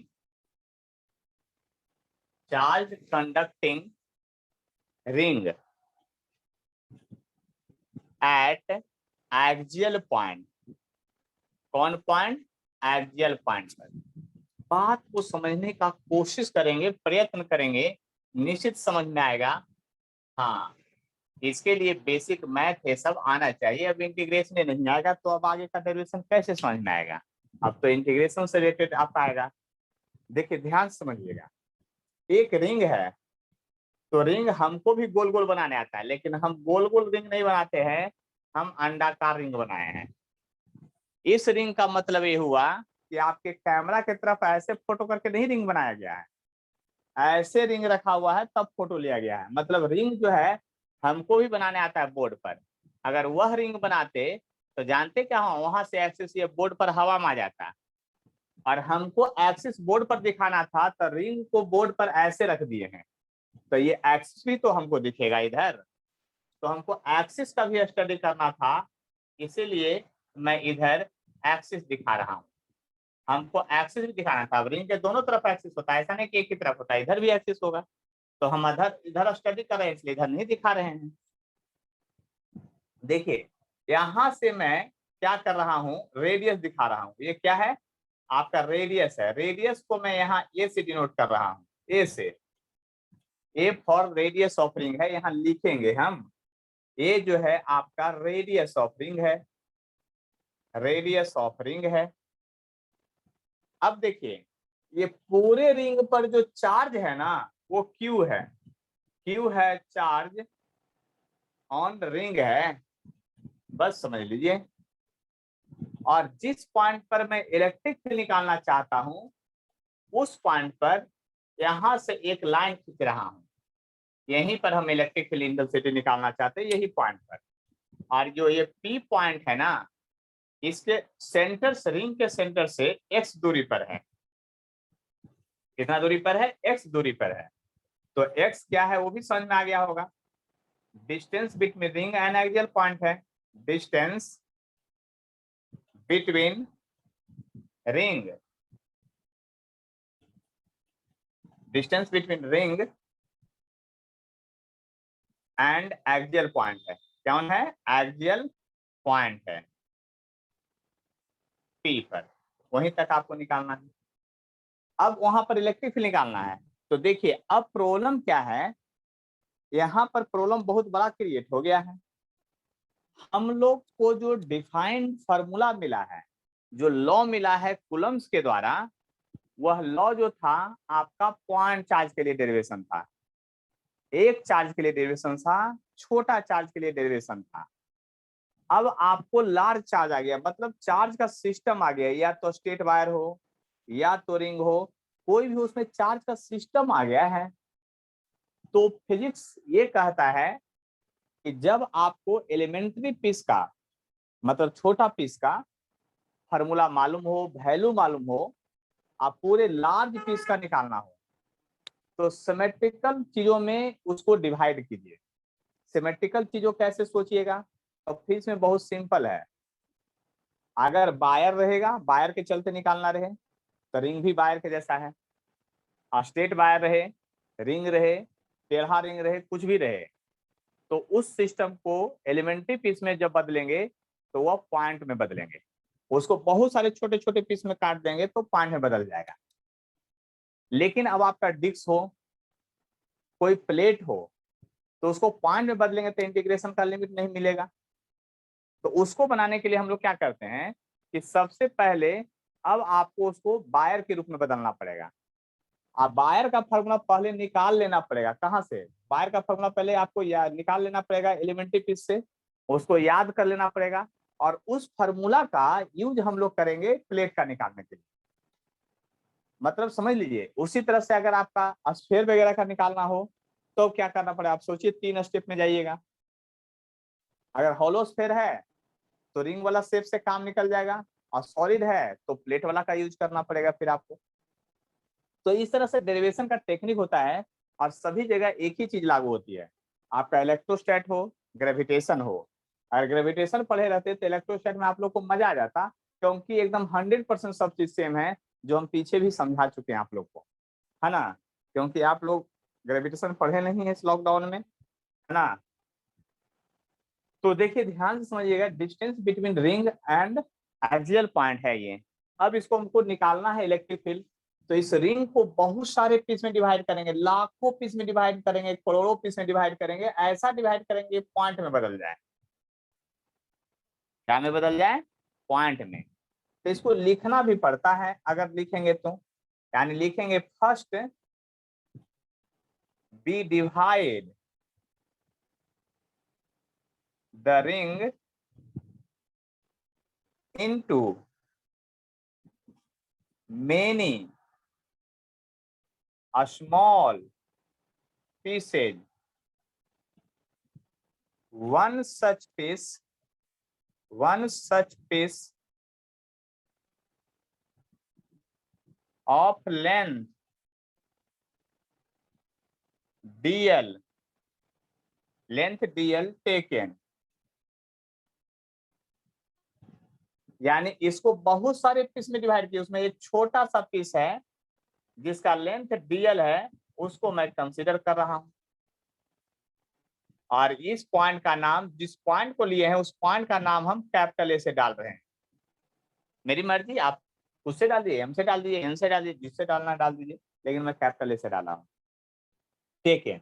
ring at axial point. कौन पॉइंट? एक्सियल पॉइंट पर। बात को समझने का कोशिश करेंगे, प्रयत्न करेंगे, निश्चित समझ में आएगा। हाँ, इसके लिए बेसिक मैथ ये सब आना चाहिए। अब इंटीग्रेशन नहीं आएगा तो अब आगे का डेरिवेशन कैसे समझ में आएगा? अब तो इंटीग्रेशन से रिलेटेड आपका आएगा। देखिए ध्यान से समझिएगा, एक रिंग है तो रिंग हमको भी गोल गोल बनाने आता है, लेकिन हम गोल गोल रिंग नहीं बनाते हैं, हम अंडाकार रिंग बनाए हैं। इस रिंग का मतलब ये हुआ कि आपके कैमरा की तरफ ऐसे फोटो करके नहीं रिंग बनाया गया है, ऐसे रिंग रखा हुआ है तब फोटो लिया गया है। मतलब रिंग जो है हमको भी बनाने आता है बोर्ड पर। अगर वह रिंग बनाते तो जानते क्या हो, वहां से एक्सिस ये बोर्ड पर हवा में आ जाता, और हमको एक्सिस बोर्ड पर दिखाना था तो रिंग को बोर्ड पर ऐसे रख दिए हैं, तो ये एक्सिस भी तो हमको दिखेगा इधर, तो हमको एक्सिस का भी स्टडी करना था, इसीलिए मैं इधर एक्सिस दिखा रहा हूँ। हमको एक्सिस भी दिखाना था। रिंग के दोनों तरफ एक्सिस होता है, ऐसा नहीं कि एक ही तरफ होता है, इधर भी एक्सिस होगा, तो हम इधर स्टडी कर रहे हैं इसलिए इधर नहीं दिखा रहे हैं। देखिए यहां से मैं क्या कर रहा हूं, रेडियस दिखा रहा हूं। ये क्या है? आपका रेडियस है। रेडियस को मैं यहाँ ए से डिनोट कर रहा हूँ, ए से। A for radius of ring है, यहाँ लिखेंगे हम। ए जो है आपका रेडियस ऑफ रिंग है, रेडियस ऑफ रिंग है। अब देखिए ये पूरे रिंग पर जो चार्ज है ना वो क्यू है, क्यू है चार्ज ऑन रिंग है, बस समझ लीजिए। और जिस पॉइंट पर मैं इलेक्ट्रिक फील्ड निकालना चाहता हूं उस पॉइंट पर यहां से एक लाइन खींच रहा हूं, यहीं पर हम इलेक्ट्रिक फील्ड इंटेंसिटी निकालना चाहते हैं, यही पॉइंट पर। और जो ये पी पॉइंट है ना, इसके सेंटर से, रिंग के सेंटर से एक्स दूरी पर है। कितना दूरी पर है? एक्स दूरी पर है। तो एक्स क्या है वो भी समझ में आ गया होगा। Distance between ring and axial point है, distance between ring, distance between ring and axial point है। कौन है? एक्सियल पॉइंट है पी पर, वहीं तक आपको निकालना है। अब वहां पर इलेक्ट्रिक फील्ड निकालना है। तो देखिए अब प्रॉब्लम क्या है, यहाँ पर प्रॉब्लम बहुत बड़ा क्रिएट हो गया है। हम लोग को जो डिफाइंड फार्मूला मिला है, जो लॉ मिला है कूलम्ब्स के द्वारा, वह लॉ जो था आपका पॉइंट चार्ज के लिए डेरिवेशन था, एक चार्ज के लिए डेरिवेशन था, छोटा चार्ज के लिए डेरिवेशन था। अब आपको लार्ज चार्ज आ गया, मतलब चार्ज का सिस्टम आ गया, या तो स्टेट वायर हो या तो रिंग हो, कोई भी उसमें चार्ज का सिस्टम आ गया है। तो फिजिक्स ये कहता है कि जब आपको एलिमेंट्री पीस का, मतलब छोटा पीस का फार्मूला मालूम हो, वैल्यू मालूम हो, आप पूरे लार्ज पीस का निकालना हो, तो सिमेट्रिकल चीजों में उसको डिवाइड कीजिए। सिमेट्रिकल चीजों कैसे सोचिएगा? तो फिर इसमें बहुत सिंपल है। अगर वायर रहेगा, वायर के चलते निकालना रहे तो रिंग भी वायर के जैसा है, स्ट्रेट वायर रहे, रिंग रहे, टेढ़ा रिंग रहे, कुछ भी रहे, तो उस सिस्टम को एलिमेंट्री पीस में जब बदलेंगे तो वह पॉइंट में बदलेंगे। उसको बहुत सारे छोटे छोटे पीस में काट देंगे तो पॉइंट में बदल जाएगा। लेकिन अब आपका डिस्क हो, कोई प्लेट हो, तो उसको पॉइंट में बदलेंगे तो इंटीग्रेशन का लिमिट नहीं मिलेगा। तो उसको बनाने के लिए हम लोग क्या करते हैं कि सबसे पहले अब आपको उसको वायर के रूप में बदलना पड़ेगा। आप वायर का फॉर्मूला पहले निकाल लेना पड़ेगा। कहाँ से? वायर का फॉर्मूला पहले आपको निकाल लेना पड़ेगा एलिमेंट्री पीस से, उसको याद कर लेना पड़ेगा, और उस फॉर्मूला का यूज हम लोग करेंगे प्लेट का निकालने के लिए। मतलब समझ लीजिए, उसी तरह से अगर आपका स्फीयर वगैरह का निकालना हो तो क्या करना पड़ेगा, आप सोचिए, 3 स्टेप में जाइएगा। अगर हॉलो स्फीयर है तो रिंग वाला शेप से काम निकल जाएगा, और सॉलिड है तो प्लेट वाला का यूज करना पड़ेगा फिर आपको। तो इस तरह से डेरिवेशन का टेक्निक होता है, और सभी जगह एक ही चीज लागू होती है। आपका इलेक्ट्रोस्टैट हो, ग्रेविटेशन हो, अगर ग्रेविटेशन पढ़े रहते तो इलेक्ट्रोस्टैट में आप लोग को मजा आ जाता, क्योंकि एकदम 100% सब चीज सेम है, जो हम पीछे भी समझा चुके हैं आप लोग को, है ना। क्योंकि आप लोग ग्रेविटेशन पढ़े नहीं है इस लॉकडाउन में, ना। तो देखिए ध्यान से समझिएगा, distance between ring and axial point है ये। अब इसको हमको निकालना है इलेक्ट्रिक फील्ड। तो इस रिंग को बहुत सारे पीस में डिवाइड करेंगे, लाखों पीस में डिवाइड करेंगे, करोड़ों पीस में डिवाइड करेंगे, ऐसा डिवाइड करेंगे पॉइंट में बदल जाए। क्या में बदल जाए? पॉइंट में। तो इसको लिखना भी पड़ता है, अगर लिखेंगे तो, यानी लिखेंगे first be divide the ring into many small pieces. One such piece of length dl, taken. यानी इसको बहुत सारे पीस में डिवाइड किया, उसमें एक छोटा सा पीस है जिसका लेंथ dl है, उसको मैं कंसीडर कर रहा हूं। और इस पॉइंट का नाम, जिस पॉइंट को लिए हैं उस पॉइंट का नाम हम कैपिटल ए से डाल रहे हैं। मेरी मर्जी, आप उससे डाल दीजिए, एम से डाल दीजिए, एन से डाल दीजिए, जिससे डालना डाल दीजिए, लेकिन मैं कैपिटल ए से डाला हूं। ठीक है।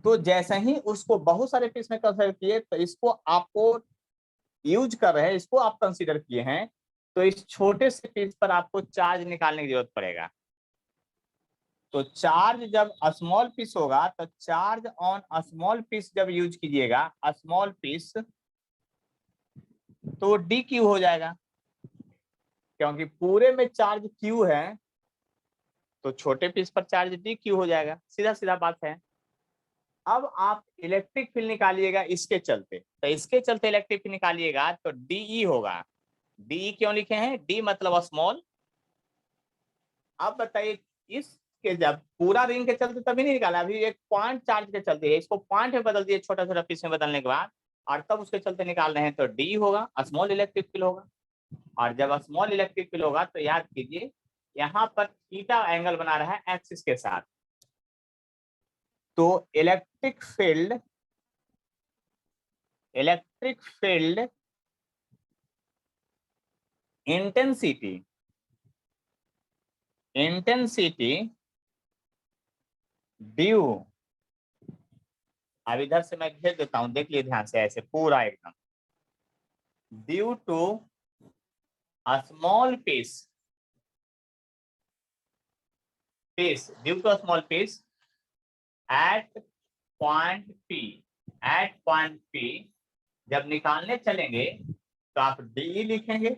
तो जैसे ही उसको बहुत सारे पीस में कंसीडर किए, तो इसको आपको यूज कर रहे हैं, इसको आप कंसीडर किए हैं, तो इस छोटे से पीस पर आपको चार्ज निकालने की जरूरत पड़ेगा। तो चार्ज जब स्मॉल पीस होगा, तो चार्ज ऑन स्मॉल पीस जब यूज कीजिएगा, स्मॉल पीस, तो डी क्यू हो जाएगा, क्योंकि पूरे में चार्ज क्यू है, तो छोटे पीस पर चार्ज डी क्यू हो जाएगा। सीधा सीधा बात है। अब आप इलेक्ट्रिक फील्ड निकालिएगा इसके चलते, तो इसके चलते इलेक्ट्रिक फील्ड निकालिएगा तो डीई होगा। डीई क्यों लिखे हैं? डी मतलब स्मॉल। अब बताइए, इसके जब पूरा रिंग के चलते तभी नहीं निकाला, अभी एक पॉइंट चार्ज के चलते है, इसको पॉइंट में बदल दिए छोटा छोटा पीस में बदलने के बाद, और तब उसके चलते निकाल रहे हैं, तो डी होगा, स्मॉल इलेक्ट्रिक फील्ड होगा। और जब स्मॉल इलेक्ट्रिक फील्ड होगा तो याद कीजिए यहाँ पर थीटा एंगल बना रहा है एक्सिस के साथ। तो इलेक्ट्रिक फील्ड इंटेंसिटी ड्यू, अब इधर से मैं घेर देता हूं, देख लिए ध्यान से, ऐसे पूरा एकदम, due to a small piece due to a small piece at point P जब निकालने चलेंगे तो आप डी लिखेंगे,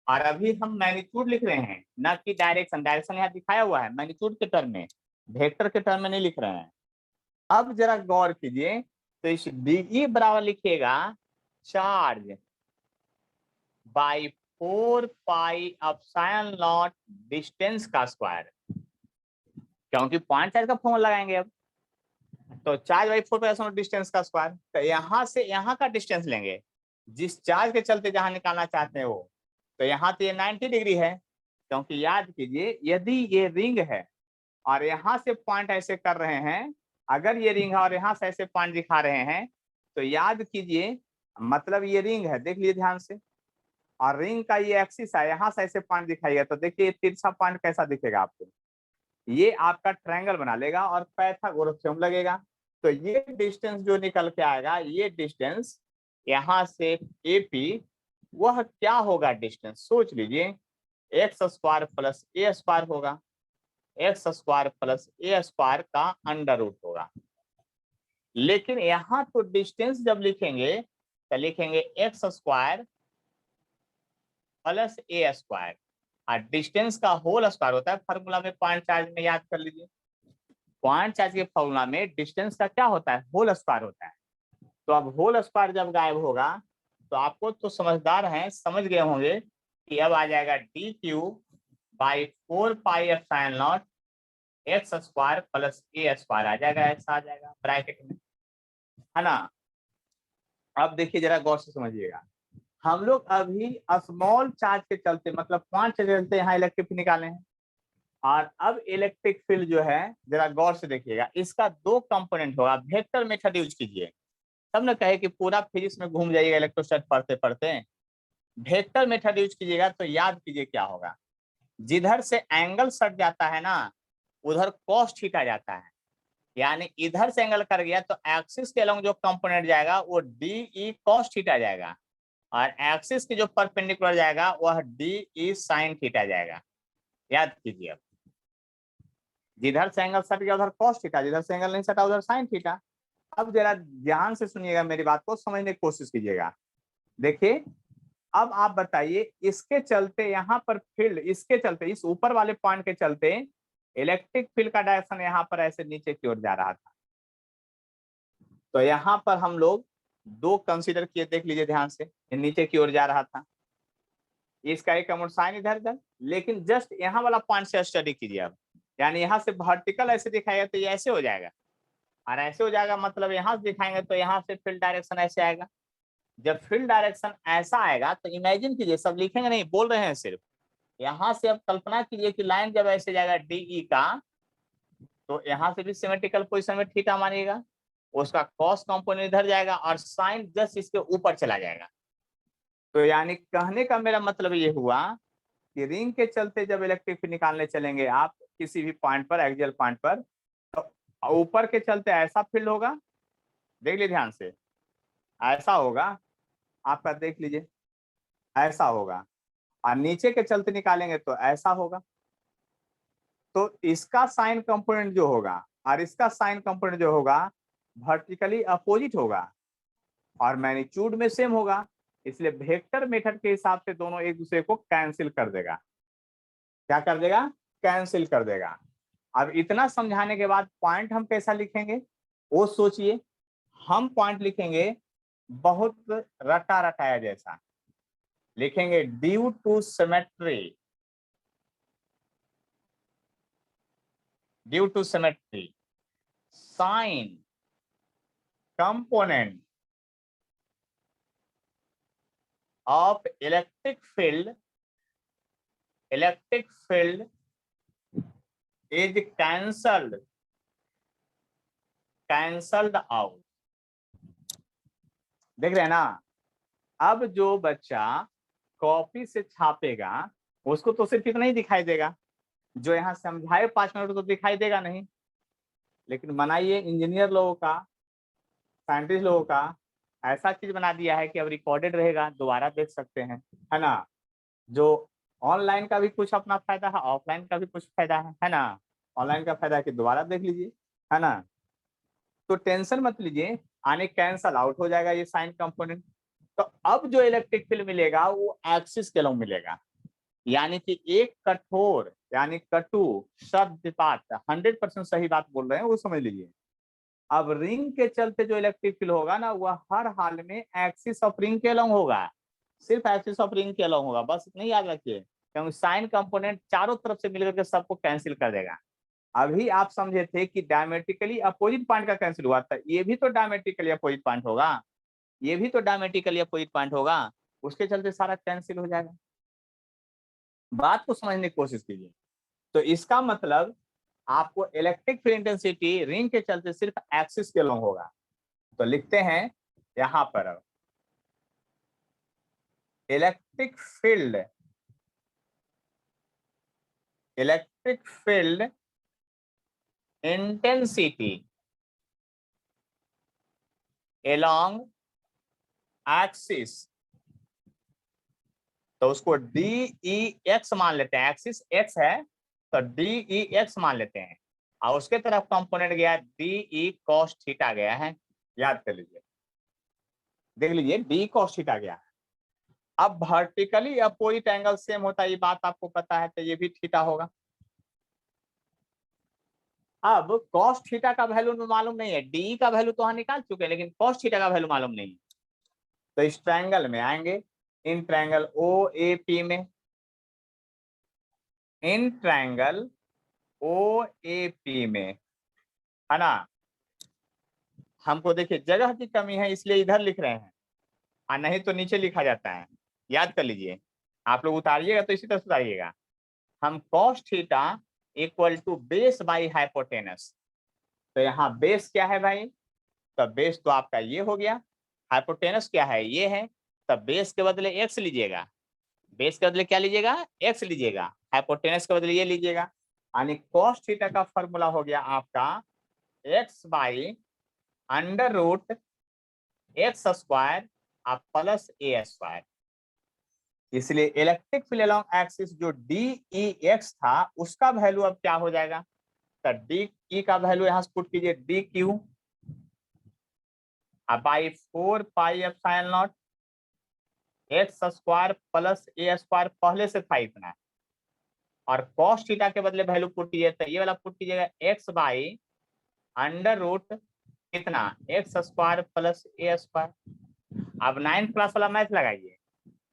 और अभी हम मैग्नीट्यूड लिख रहे हैं, न कि डायरेक्शन। डायरेक्शन यहाँ दिखाया हुआ है मैग्नीट्यूड के टर्म में, वेक्टर के टर्म में नहीं लिख रहे हैं। अब जरा गौर कीजिए, तो इस डी बराबर लिखिएगा charge by 4 pi epsilon not distance का स्क्वायर, क्योंकि पॉइंट चार्ज का फॉर्मूला लगाएंगे अब, तो charge by 4 pi epsilon not distance का स्क्वायर। तो यहाँ से यहाँ का डिस्टेंस लेंगे, जिस चार्ज के चलते जहां निकालना चाहते हैं वो, तो यहाँ तो ये 90 डिग्री है, क्योंकि याद कीजिए यदि ये रिंग है और यहाँ से पॉइंट ऐसे कर रहे हैं, अगर ये रिंग है और यहाँ से ऐसे पॉइंट दिखा रहे हैं, तो याद कीजिए मतलब ये रिंग है, देख लीजिए ध्यान से, और रिंग का ये एक्सिस है, यहाँ से ऐसे पॉइंट दिखाइएगा, तो देखिए तिरछा पॉइंट कैसा दिखेगा आपको, ये आपका ट्रायंगल बना लेगा और पाइथागोरस थ्योरम लगेगा। तो ये डिस्टेंस जो निकल के आएगा, ये डिस्टेंस यहाँ से एपी, वह क्या होगा डिस्टेंस, सोच लीजिए, एक्स स्क्वायर प्लस ए स्क्वायर होगा, एक्स स्क्वायर प्लस ए स्क्वायर का अंडर रूट होगा। लेकिन यहाँ तो डिस्टेंस जब लिखेंगे तो लिखेंगे एक्स स्क्वायर प्लस ए स्क्वायर, और डिस्टेंस का होल स्क्वायर होता है फार्मूला में, पॉइंट चार्ज में याद कर लीजिए, पॉइंट चार्ज के फार्मूला में डिस्टेंस का क्या होता है, होल स्क्वायर होता है। तो अब होल स्क्वायर जब गायब होगा, तो आपको तो समझदार हैं, समझ गए होंगे कि अब आ जाएगा D Q by 4 pi epsilon naught X square plus A square आ जाएगा, ऐसा आ जाएगा ब्रैकेट में, है ना। अब देखिए जरा गौर से समझिएगा, हम लोग अभी स्मॉल चार्ज के चलते, मतलब 5 के चलते यहाँ इलेक्ट्रिक फील्ड निकाले हैं, और अब इलेक्ट्रिक फील्ड जो है जरा गौर से देखिएगा, इसका दो कंपोनेंट होगा। वेक्टर मेथड यूज कीजिए, तब न कहे कि पूरा फिजिक्स में घूम जाइएगा इलेक्ट्रोस्टैटिक पढ़ते पढ़ते। वेक्टर मेथड यूज कीजिएगा तो याद कीजिए क्या होगा, जिधर से एंगल सट जाता है ना उधर कॉस थीटा जाता है। यानी इधर से एंगल कर गया तो एक्सिस के अलॉन्ग जो कंपोनेंट जाएगा वो डी ई कॉस थीटा जाएगा, और एक्सिस की जो परपेंडिकुलर जाएगा वह डी ई साइन थीटा जाएगा। याद कीजिए, अब जिधर से एंगल सट गया उधर कॉस थीटा, जिधर से एंगल नहीं सटा उधर साइन थीटा। अब जरा ध्यान से सुनिएगा, मेरी बात को समझने की कोशिश कीजिएगा। देखिए अब आप बताइए, इसके चलते यहाँ पर फील्ड, इसके चलते इस ऊपर वाले पॉइंट के चलते इलेक्ट्रिक फील्ड का डायरेक्शन यहाँ पर ऐसे नीचे की ओर जा रहा था। तो यहाँ पर हम लोग दो कंसीडर किए, देख लीजिए ध्यान से, नीचे की ओर जा रहा था, इसका एक अमाउंट साइन इधर इधर, लेकिन जस्ट यहाँ वाला पॉइंट से स्टडी कीजिए अब। यानी यहाँ से वर्टिकल ऐसे दिखाएगा तो ये ऐसे हो जाएगा, और ऐसे हो जाएगा मतलब यहाँ से दिखाएंगे तो यहाँ से फील्ड डायरेक्शन ऐसे आएगा। जब फील्ड डायरेक्शन ऐसा आएगा तो इमेजिन कीजिए, सब लिखेंगे नहीं, बोल रहे हैं सिर्फ, यहाँ से अब कल्पना कीजिए कि लाइन जब ऐसे जाएगा डीई का, तो यहाँ से भी सिमेट्रिकल पोजीशन में थीटा मानिएगा, उसका कॉस कंपोनेंट इधर जाएगा और साइन जस्ट इसके ऊपर चला जाएगा। तो यानी कहने का मेरा मतलब ये हुआ कि रिंग के चलते जब इलेक्ट्रिक फील्ड निकालने चलेंगे आप किसी भी पॉइंट पर, एक्सियल पॉइंट पर, तो ऊपर के चलते ऐसा फील्ड होगा, देख लीजिए ध्यान से, ऐसा होगा आपका, देख लीजिए ऐसा होगा, और नीचे के चलते निकालेंगे तो ऐसा होगा। तो इसका साइन कंपोनेंट जो होगा और इसका साइन कंपोनेंट जो होगा वर्टिकली अपोजिट होगा और मैग्नीट्यूड में सेम होगा, इसलिए वेक्टर मेथड के हिसाब से दोनों एक दूसरे को कैंसिल कर देगा। क्या कर देगा? कैंसिल कर देगा। अब इतना समझाने के बाद पॉइंट हम कैसा लिखेंगे वो सोचिए। हम पॉइंट लिखेंगे बहुत रटा रटाया जैसा, लिखेंगे due to symmetry, due to symmetry sign component of electric field is cancelled out। देख रहे हैं ना, अब जो बच्चा कॉपी से छापेगा उसको तो सिर्फ इतना ही दिखाई देगा, जो यहाँ समझाए 5 मिनट तो दिखाई देगा नहीं। लेकिन बनाइए इंजीनियर लोगों का, साइंटिस्ट लोगों का ऐसा चीज बना दिया है कि अब रिकॉर्डेड रहेगा, दोबारा देख सकते हैं, है ना। जो ऑनलाइन का भी कुछ अपना फायदा है, ऑफलाइन का भी कुछ फायदा है ना। ऑनलाइन का फायदा है कि दोबारा देख लीजिए, है ना। तो टेंशन मत लीजिए, आने कैंसल आउट हो जाएगा ये साइन कंपोनेंट। तो अब जो इलेक्ट्रिक फील्ड मिलेगा वो एक्सिस के अलॉन्ग मिलेगा। यानी कि एक कठोर यानी कटु शब्द बात 100% सही बात बोल रहे हैं, वो समझ लीजिए। अब रिंग के चलते जो इलेक्ट्रिक फील्ड होगा ना वह हर हाल में एक्सिस ऑफ रिंग के अलॉन्ग होगा, सिर्फ एक्सिस ऑफ रिंग के अलॉन्ग होगा, बस इतना याद रखिए, क्योंकि साइन कंपोनेंट चारों तरफ से मिलकर के सबको कैंसिल कर देगा। अभी आप समझे थे कि डायमेट्रिकली अपोजिट पॉइंट का कैंसिल हुआ था, ये भी तो डायमेट्रिकली अपोजिट पॉइंट होगा, ये भी तो डायमेट्रिकली अपोजिट पॉइंट होगा, उसके चलते सारा कैंसिल हो जाएगा। बात को समझने की कोशिश कीजिए। तो इसका मतलब आपको इलेक्ट्रिक फील्ड इंटेंसिटी रिंग के चलते सिर्फ एक्सिस के अलॉन्ग होगा। तो लिखते हैं यहां पर electric field intensity along axis, तो उसको DEX मान लेते हैं, एक्सिस x है तो DEX मान लेते हैं, और उसके तरफ कंपोनेंट गया DE cos थीटा गया है, याद कर लीजिए, देख लीजिए DE cos थीटा गया है। अब वर्टिकली अपोजिट एंगल सेम होता है, ये बात आपको पता है, तो ये भी थीटा होगा। अब cos थीटा का वैल्यू मालूम नहीं है, DE का वैल्यू तो हम निकाल चुके हैं, लेकिन cos थीटा का वैल्यू मालूम नहीं है। तो इस ट्रायंगल में आएंगे, इन ट्रायंगल OAP में, इन ट्रायंगल OAP में, है ना। हमको देखिए जगह की कमी है इसलिए इधर लिख रहे हैं, और नहीं तो नीचे लिखा जाता है, याद कर लीजिए। आप लोग उतारिएगा तो इसी तरह से उतारिएगा। हम cos theta equal to base by hypotenuse. तो यहाँ बेस क्या है भाई, तो बेस तो आपका ये हो गया, हाइपोटेनस क्या है, ये है, तो बेस के बदले एक्स लीजिएगा, बेस के बदले क्या लीजिएगा, एक्स लीजिएगा, हाइपोटेनस के बदले ये लीजिएगा, यानी cos थीटा का फॉर्मूला हो गया आपका x by under root x square plus A square. इसलिए इलेक्ट्रिक फील्ड अलोंग एक्सिस जो डी ई एक्स था उसका वैल्यू अब क्या हो जाएगा, तो डी ई का वैल्यू यहाँ से पुट कीजिए D Q by 4 pi epsilon naught X square plus A square, पहले से था इतना, और cos थीटा के बदले वैल्यू पुट कीजिए, तो ये वाला पुट कीजिएगा एक्स बाई अंडर रूट कितना एक्स स्क्वायर प्लस ए स्क्वायर। अब 9 प्लस वाला मैथ लगाइए,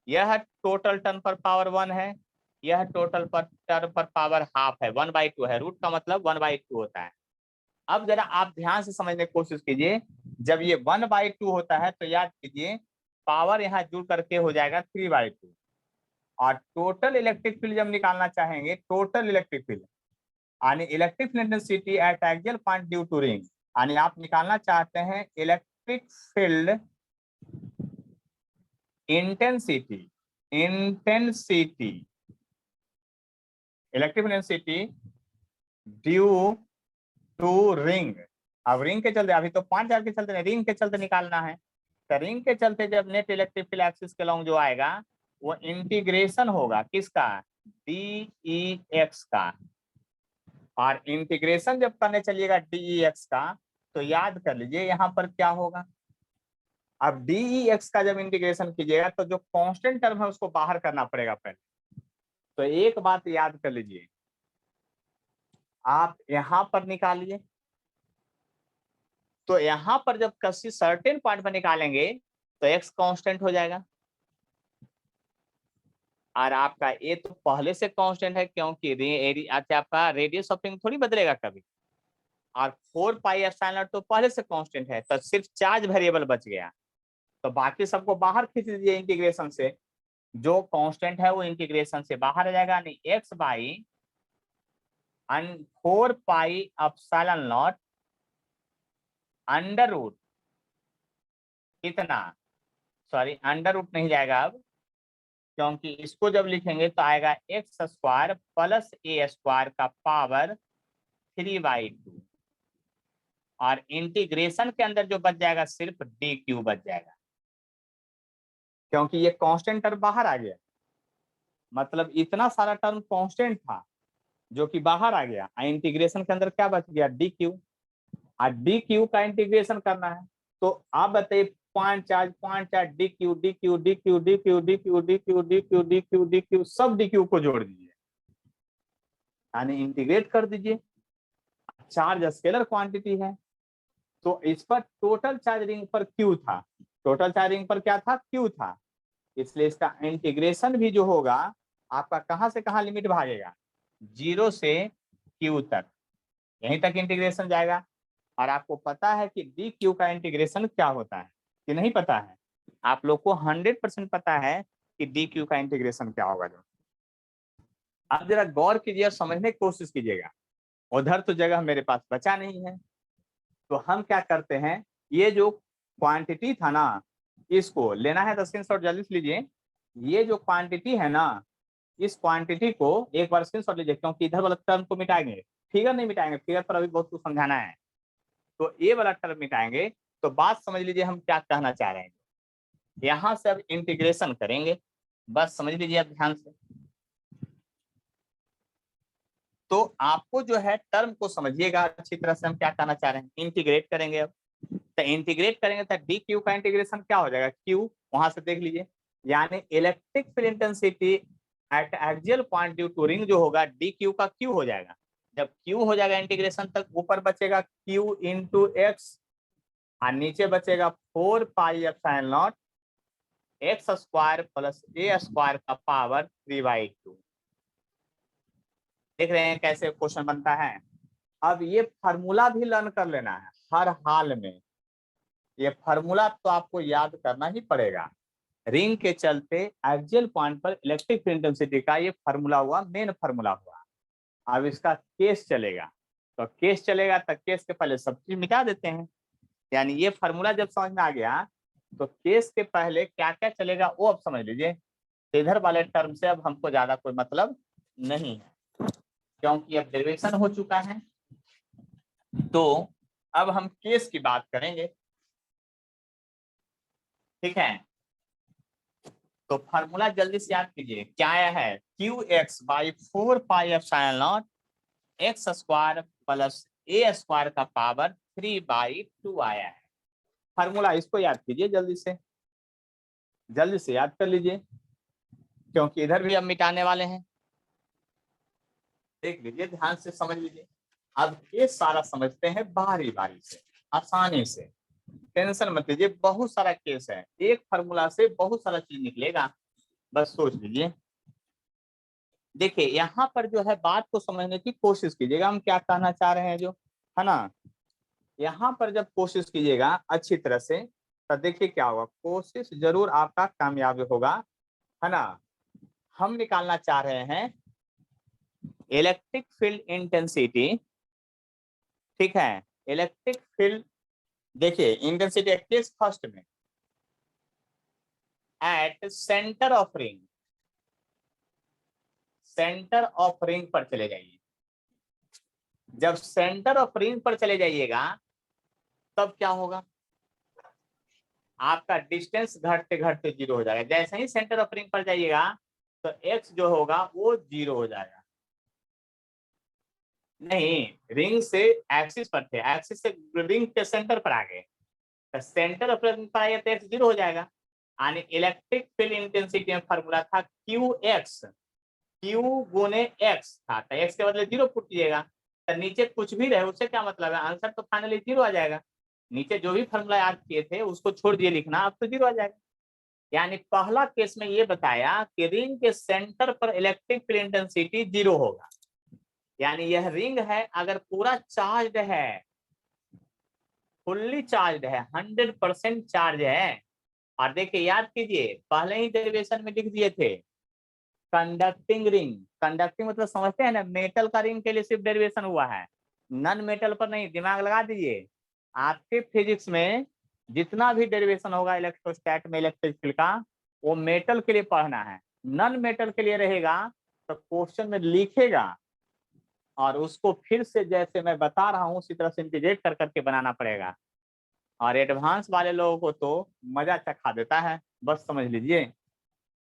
यह टोटल टर्म पर पावर 1 है, यह टोटल पर टर्म पर पावर हाफ है, 1/2 है, रूट का मतलब 1/2 होता है। अब जरा आप ध्यान से समझने की कोशिश कीजिए, जब ये 1/2 होता है तो याद कीजिए पावर यहाँ जुड़ करके हो जाएगा 3/2, और टोटल इलेक्ट्रिक फील्ड जब निकालना चाहेंगे, टोटल इलेक्ट्रिक फील्ड यानी electric field intensity at axial point due to ring, यानी आप निकालना चाहते हैं electric field intensity electric field intensity due to ring. अब रिंग के चलते, अभी तो 5 के चलते नहीं, रिंग के चलते निकालना है, तो रिंग के चलते जब नेट इलेक्ट्रिक फील्ड एक्सिस के लॉन्ग जो आएगा वो इंटीग्रेशन होगा किसका, डी ई एक्स का, और इंटीग्रेशन जब करने चलिएगा डी ई एक्स का तो याद कर लीजिए यहाँ पर क्या होगा। अब डी ई एक्स का जब इंटीग्रेशन कीजिएगा तो जो कांस्टेंट टर्म है उसको बाहर करना पड़ेगा पहले। तो एक बात याद कर लीजिए, आप यहां पर निकालिए, तो यहां पर जब किसी सर्टेन पॉइंट पर निकालेंगे तो एक्स कांस्टेंट हो जाएगा, और आपका ए तो पहले से कांस्टेंट है क्योंकि आपका रेडियस ऑफ रिंग थोड़ी बदलेगा कभी, और 4 पाई एप्सिलॉन तो पहले से कांस्टेंट है, तो सिर्फ चार्ज वेरिएबल बच गया, तो बाकी सबको बाहर खींच दीजिए इंटीग्रेशन से, जो कांस्टेंट है वो इंटीग्रेशन से बाहर आ जाएगा, यानी x by 4 pi epsilon naught under root कितना, सॉरी अंडर रूट नहीं जाएगा अब, क्योंकि इसको जब लिखेंगे तो आएगा एक्स स्क्वायर प्लस ए स्क्वायर का पावर 3/2, और इंटीग्रेशन के अंदर जो बच जाएगा सिर्फ डी क्यू बच जाएगा, क्योंकि ये कांस्टेंट टर्म बाहर आ गया, मतलब इतना सारा टर्म कांस्टेंट था जो कि बाहर आ गया, इंटीग्रेशन के अंदर क्या बच गया, डी क्यू, और डी क्यू का इंटीग्रेशन करना है, तो आप बताइए 5 D Q D Q D Q D Q D Q D Q D Q D Q D Q सब डी क्यू को जोड़ दीजिए, यानी इंटीग्रेट कर दीजिए, चार्ज स्केलर क्वांटिटी है, तो इस पर टोटल चार्ज रिंग पर क्यू था, टोटल चार्ज रिंग पर क्या था, क्यू था, इसलिए इसका इंटीग्रेशन भी जो होगा आपका कहां से कहां लिमिट भागेगा, 0 से क्यू तक, यहीं तक इंटीग्रेशन जाएगा। और आपको पता है कि डी क्यू का इंटीग्रेशन क्या होता है कि नहीं पता है, आप लोग को 100% पता है कि डी क्यू का इंटीग्रेशन क्या होगा। जो आप जरा गौर कीजिए और समझने की कोशिश कीजिएगा, उधर तो जगह मेरे पास बचा नहीं है, तो हम क्या करते हैं, ये जो क्वांटिटी था ना इसको लेना है, 10 स्क्रीनशॉट जल्दी से लीजिए, ये जो क्वांटिटी है ना इस क्वांटिटी को एक बार स्क्रीनशॉट लीजिए, क्योंकि इधर वाला टर्म को मिटाएंगे, फिगर नहीं मिटाएंगे, फिगर पर अभी बहुत कुछ समझाना है, तो ये वाला टर्म मिटाएंगे, तो बात समझ लीजिए हम क्या कहना चाह रहे हैं, यहां से अब इंटीग्रेशन करेंगे, बस समझ लीजिए आप ध्यान से, तो आपको जो है टर्म को समझिएगा अच्छी तरह से, हम क्या कहना चाह रहे हैं, इंटीग्रेट करेंगे। अब तो इंटीग्रेट करेंगे तो डी क्यू का इंटीग्रेशन क्या हो जाएगा, क्यू वहां से देख लीजिए, यानी electric field intensity at axial point due to ring जो होगा डी क्यू का क्यू हो जाएगा, जब क्यू हो जाएगा इंटीग्रेशन तक, ऊपर बचेगा क्यू इंटू एक्स और नीचे बचेगा 4 pi epsilon naught X square plus ए स्क्वायर का पावर 3/2। देख रहे हैं कैसे क्वेश्चन बनता है। अब ये फार्मूला भी लर्न कर लेना है हर हाल में, ये फार्मूला तो आपको याद करना ही पड़ेगा, रिंग के चलते एक्सियल पॉइंट पर इलेक्ट्रिक फील्ड इंटेंसिटी का ये फार्मूला हुआ, मेन फार्मूला हुआ, अब इसका केस चलेगा, तो केस चलेगा तो केस के पहले सब चीज मिटा देते हैं। यानी ये फार्मूला जब समझ में आ गया तो केस के पहले क्या क्या चलेगा वो अब समझ लीजिए। इधर वाले टर्म से अब हमको ज्यादा कोई मतलब नहीं है, क्योंकि अब डेरिवेशन हो चुका है। तो अब हम केस की बात करेंगे, ठीक है। तो फार्मूला जल्दी से याद कीजिए, क्या आया है, QX by 4πε0 X square plus A square का पावर 3/2 आया है। फार्मूला इसको याद कीजिए, जल्दी से याद कर लीजिए, क्योंकि इधर भी अब मिटाने वाले हैं। देख लीजिए, ध्यान से समझ लीजिए। अब ये सारा समझते हैं बारी बारी से, आसानी से, टेंशन मत लीजिए। बहुत सारा केस है, एक फार्मूला से बहुत सारा चीज निकलेगा, बस सोच लीजिए। देखिए यहाँ पर जो है बात को समझने की कोशिश कीजिएगा, हम क्या कहना चाह रहे हैं जो है ना। यहाँ पर जब कोशिश कीजिएगा अच्छी तरह से, तो देखिए क्या होगा, कोशिश जरूर आपका कामयाब होगा, है ना। हम निकालना चाह रहे हैं इलेक्ट्रिक फील्ड इंटेंसिटी, ठीक है। इलेक्ट्रिक फील्ड, देखिए इंटेंसिटी केस फर्स्ट में at centre of ring, centre of ring पर चले जाइए। जब सेंटर ऑफ रिंग पर चले जाइएगा तब क्या होगा, आपका डिस्टेंस घटते घटते 0 हो जाएगा। जैसे ही सेंटर ऑफ रिंग पर जाइएगा तो x जो होगा वो 0 हो जाएगा। नहीं, रिंग से एक्सिस पर थे, एक्सिस से रिंग के सेंटर पर आ गए, तो सेंटर ऑफ रिंग पर आए तो x 0 हो जाएगा। यानी इलेक्ट्रिक फील्ड इंटेंसिटी में फॉर्मूला था QX, Q गुने x था, तो x के बदले 0 पुट कीजिएगा, तो नीचे कुछ भी रहे उससे क्या मतलब है, आंसर तो फाइनली 0 आ जाएगा। नीचे जो भी फॉर्मूला याद किए थे उसको छोड़ दिए लिखना, अब तो 0 आ जाएगा। यानी पहला केस में ये बताया कि रिंग के सेंटर पर इलेक्ट्रिक फील्ड इंटेंसिटी 0 होगा। यानी यह रिंग है, अगर पूरा चार्ज है, फुल्ली चार्ज है, 100% चार्ज है, और देखिए याद कीजिए पहले ही डेरिवेशन में लिख दिए थे कंडक्टिंग रिंग। कंडक्टिंग मतलब समझते हैं ना, मेटल का रिंग के लिए सिर्फ डेरिवेशन हुआ है, नॉन मेटल पर नहीं। दिमाग लगा दीजिए, आपके फिजिक्स में जितना भी डेरिवेशन होगा इलेक्ट्रोस्टैट में इलेक्ट्रिक फील्ड का, वो मेटल के लिए पढ़ना है। नॉन मेटल के लिए रहेगा तो क्वेश्चन में लिखेगा और उसको फिर से जैसे मैं बता रहा हूँ उसी तरह से इंटीग्रेट कर करके बनाना पड़ेगा। और एडवांस वाले लोगों को तो मजा चखा देता है, बस समझ लीजिए।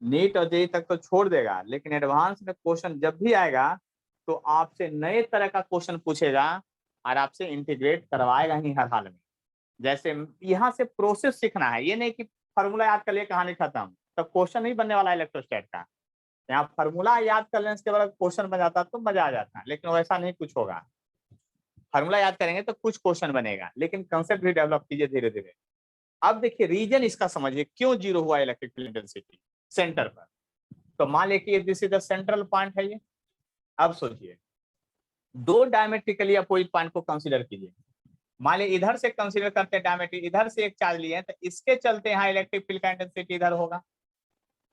नीट और जेई तक तो छोड़ देगा, लेकिन एडवांस में क्वेश्चन जब भी आएगा तो आपसे नए तरह का क्वेश्चन पूछेगा और आपसे इंटीग्रेट करवाएगा ही हर हाल में। जैसे यहाँ से प्रोसेस सीखना है, ये नहीं कि फार्मूला याद कर लिए कहानी खत्म, तो क्वेश्चन नहीं बनने वाला इलेक्ट्रोस्टैट का। यहाँ फार्मूला याद कर लेने के बाद क्वेश्चन बन जाता तो मजा आ जाता, लेकिन वैसा नहीं कुछ होगा। फार्मूला याद करेंगे तो कुछ क्वेश्चन बनेगा, लेकिन कंसेप्ट भी डेवलप कीजिए धीरे धीरे। अब देखिए रीजन इसका समझिए, क्यों 0 हुआ इलेक्ट्रिक फील्ड इंटेंसिटी सेंटर पर। तो मान लीजिए this is the central point है ये। अब सोचिए, दो डायमेट्रिकली अपोजिट पॉइंट को कंसीडर कीजिए। मान लीजिए इधर से कंसीडर करते हैं डायमेट्रिक, इधर से एक चार्ज लिए तो इसके चलते यहाँ इलेक्ट्रिक फील्ड का इंटेंसिटी इधर होगा,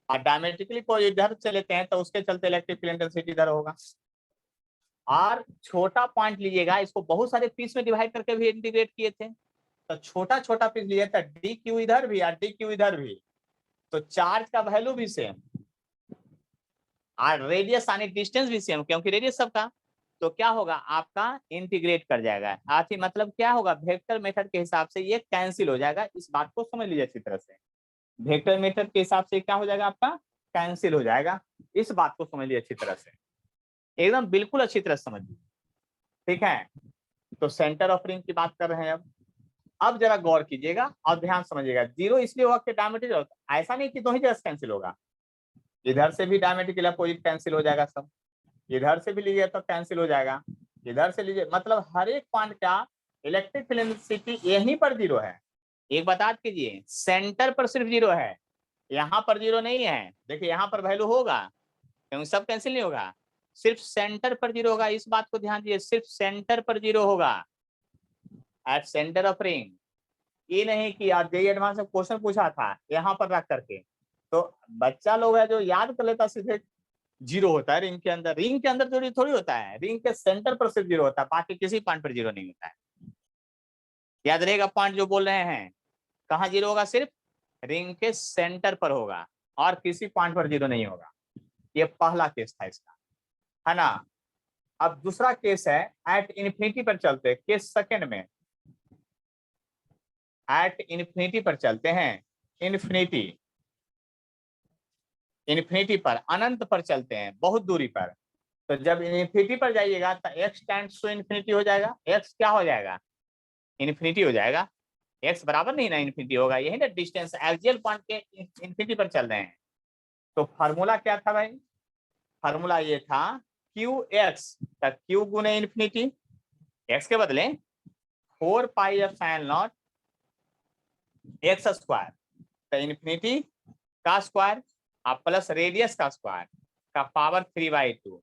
और डायमेट्रिकली कोई इधर से लेते हैं तो उसके चलते इलेक्ट्रिक फील्ड इंटेंसिटी इधर होगा। और छोटा पॉइंट लीजिएगा, इसको बहुत सारे पीस में डिवाइड करके भी इंटीग्रेट किए थे, तो छोटा छोटा पीस लिए था, डी क्यू इधर भी और डी क्यू इधर भी, तो चार्ज का वैल्यू भी सेम और रेडियस यानी डिस्टेंस भी सेम, क्योंकि रेडियस सबका। तो क्या होगा, आपका इंटीग्रेट कर जाएगा। आखिर मतलब क्या होगा, वेक्टर मेथड के हिसाब से ये कैंसिल हो जाएगा। इस बात को समझ लीजिए अच्छी तरह से, वेक्टर मेथड के हिसाब से क्या हो जाएगा, आपका कैंसिल हो जाएगा। इस बात को समझ लीजिए अच्छी तरह से, एकदम बिल्कुल अच्छी तरह समझिए, ठीक है। तो सेंटर ऑफ रिंग की बात कर रहे हैं। अब जरा गौर कीजिएगा और ध्यान समझिएगा, 0 इसलिए होगा कि डायमेट्रिक, ऐसा नहीं कि दो ही जगह कैंसिल होगा, इधर से भी डायमेट्रिकली अपोजिट कैंसिल हो जाएगा सब, इधर से भी लीजिए तो कैंसिल हो जाएगा, इधर से लीजिए, मतलब हर एक पॉइंट का इलेक्ट्रिक फील्ड इंटेंसिटी यहीं पर 0 है। एक बात याद कीजिए, सेंटर पर सिर्फ 0 है, यहाँ पर 0 नहीं है। देखिए यहाँ पर वैल्यू होगा क्योंकि सब कैंसिल नहीं होगा, सिर्फ सेंटर पर 0 होगा। इस बात को ध्यान दीजिए, सिर्फ सेंटर पर 0 होगा एट सेंटर ऑफ रिंग। ये नहीं कि यार जेईई एडवांस में क्वेश्चन पूछा था यहाँ पर रख करके, तो बच्चा लोग है जो याद कर लेता सीधे जीरो होता है रिंग के अंदर। रिंग के अंदर जीरो थोड़ी होता है, रिंग के सेंटर पर सिर्फ जीरो होता है, बाकी किसी पॉइंट पर जीरो नहीं होता है। याद रहेगा पॉइंट जो बोल रहे हैं, कहाँ जीरो होगा? सिर्फ रिंग के सेंटर पर होगा और किसी पॉइंट पर जीरो नहीं होगा। ये पहला केस था इसका, है ना। अब दूसरा केस है एट इन्फिनिटी पर चलते, केस सेकंड में एट इन्फिनिटी पर चलते हैं। इन्फिनिटी, इन्फिनिटी पर, अनंत पर चलते हैं, बहुत दूरी पर। तो जब इन्फिनिटी पर जाइएगा तो एक्स टेंड्स टू इन्फिनिटी हो जाएगा। एक्स क्या हो जाएगा? इन्फिनिटी हो जाएगा। एक्स बराबर नहीं ना इन्फिनिटी होगा, यही ना डिस्टेंस एक्सियल पॉइंट के इन्फिनिटी पर चल रहे हैं। तो फार्मूला क्या था भाई? फार्मूला ये था क्यू एक्स, क्यू गुने इन्फिनिटी, एक्स के बदले 4 pi epsilon naught X square, तो इन्फिनिटी का स्क्वायर आप प्लस रेडियस का स्क्वायर का पावर 3/2।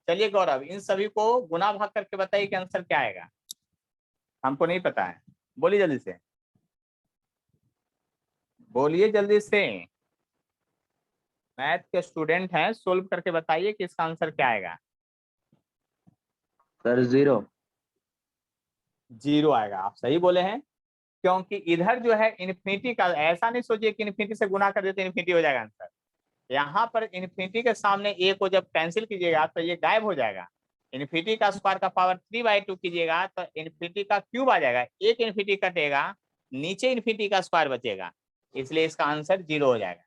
चलिए गौरव, इन सभी को गुना भाग करके बताइए कि आंसर क्या आएगा। हमको नहीं पता है, बोलिए जल्दी से, बोलिए जल्दी से। मैथ के स्टूडेंट हैं, सोल्व करके बताइए कि इसका आंसर क्या आएगा।
Sir zero.
जीरो आएगा, आप सही बोले हैं। क्योंकि इधर जो है इन्फिनिटी का, ऐसा नहीं सोचिए कि इन्फिनिटी से गुना कर देते इन्फिनिटी हो जाएगा आंसर। यहाँ पर इन्फिनिटी के सामने ए को जब कैंसिल कीजिएगा तो ये गायब हो जाएगा। इन्फिनिटी का स्क्वायर का पावर 3/2 कीजिएगा तो इन्फिनिटी का क्यूब आ जाएगा, एक इन्फिनिटी कटेगा, नीचे इन्फिनिटी का स्क्वायर बचेगा, इसलिए इसका आंसर जीरो हो जाएगा।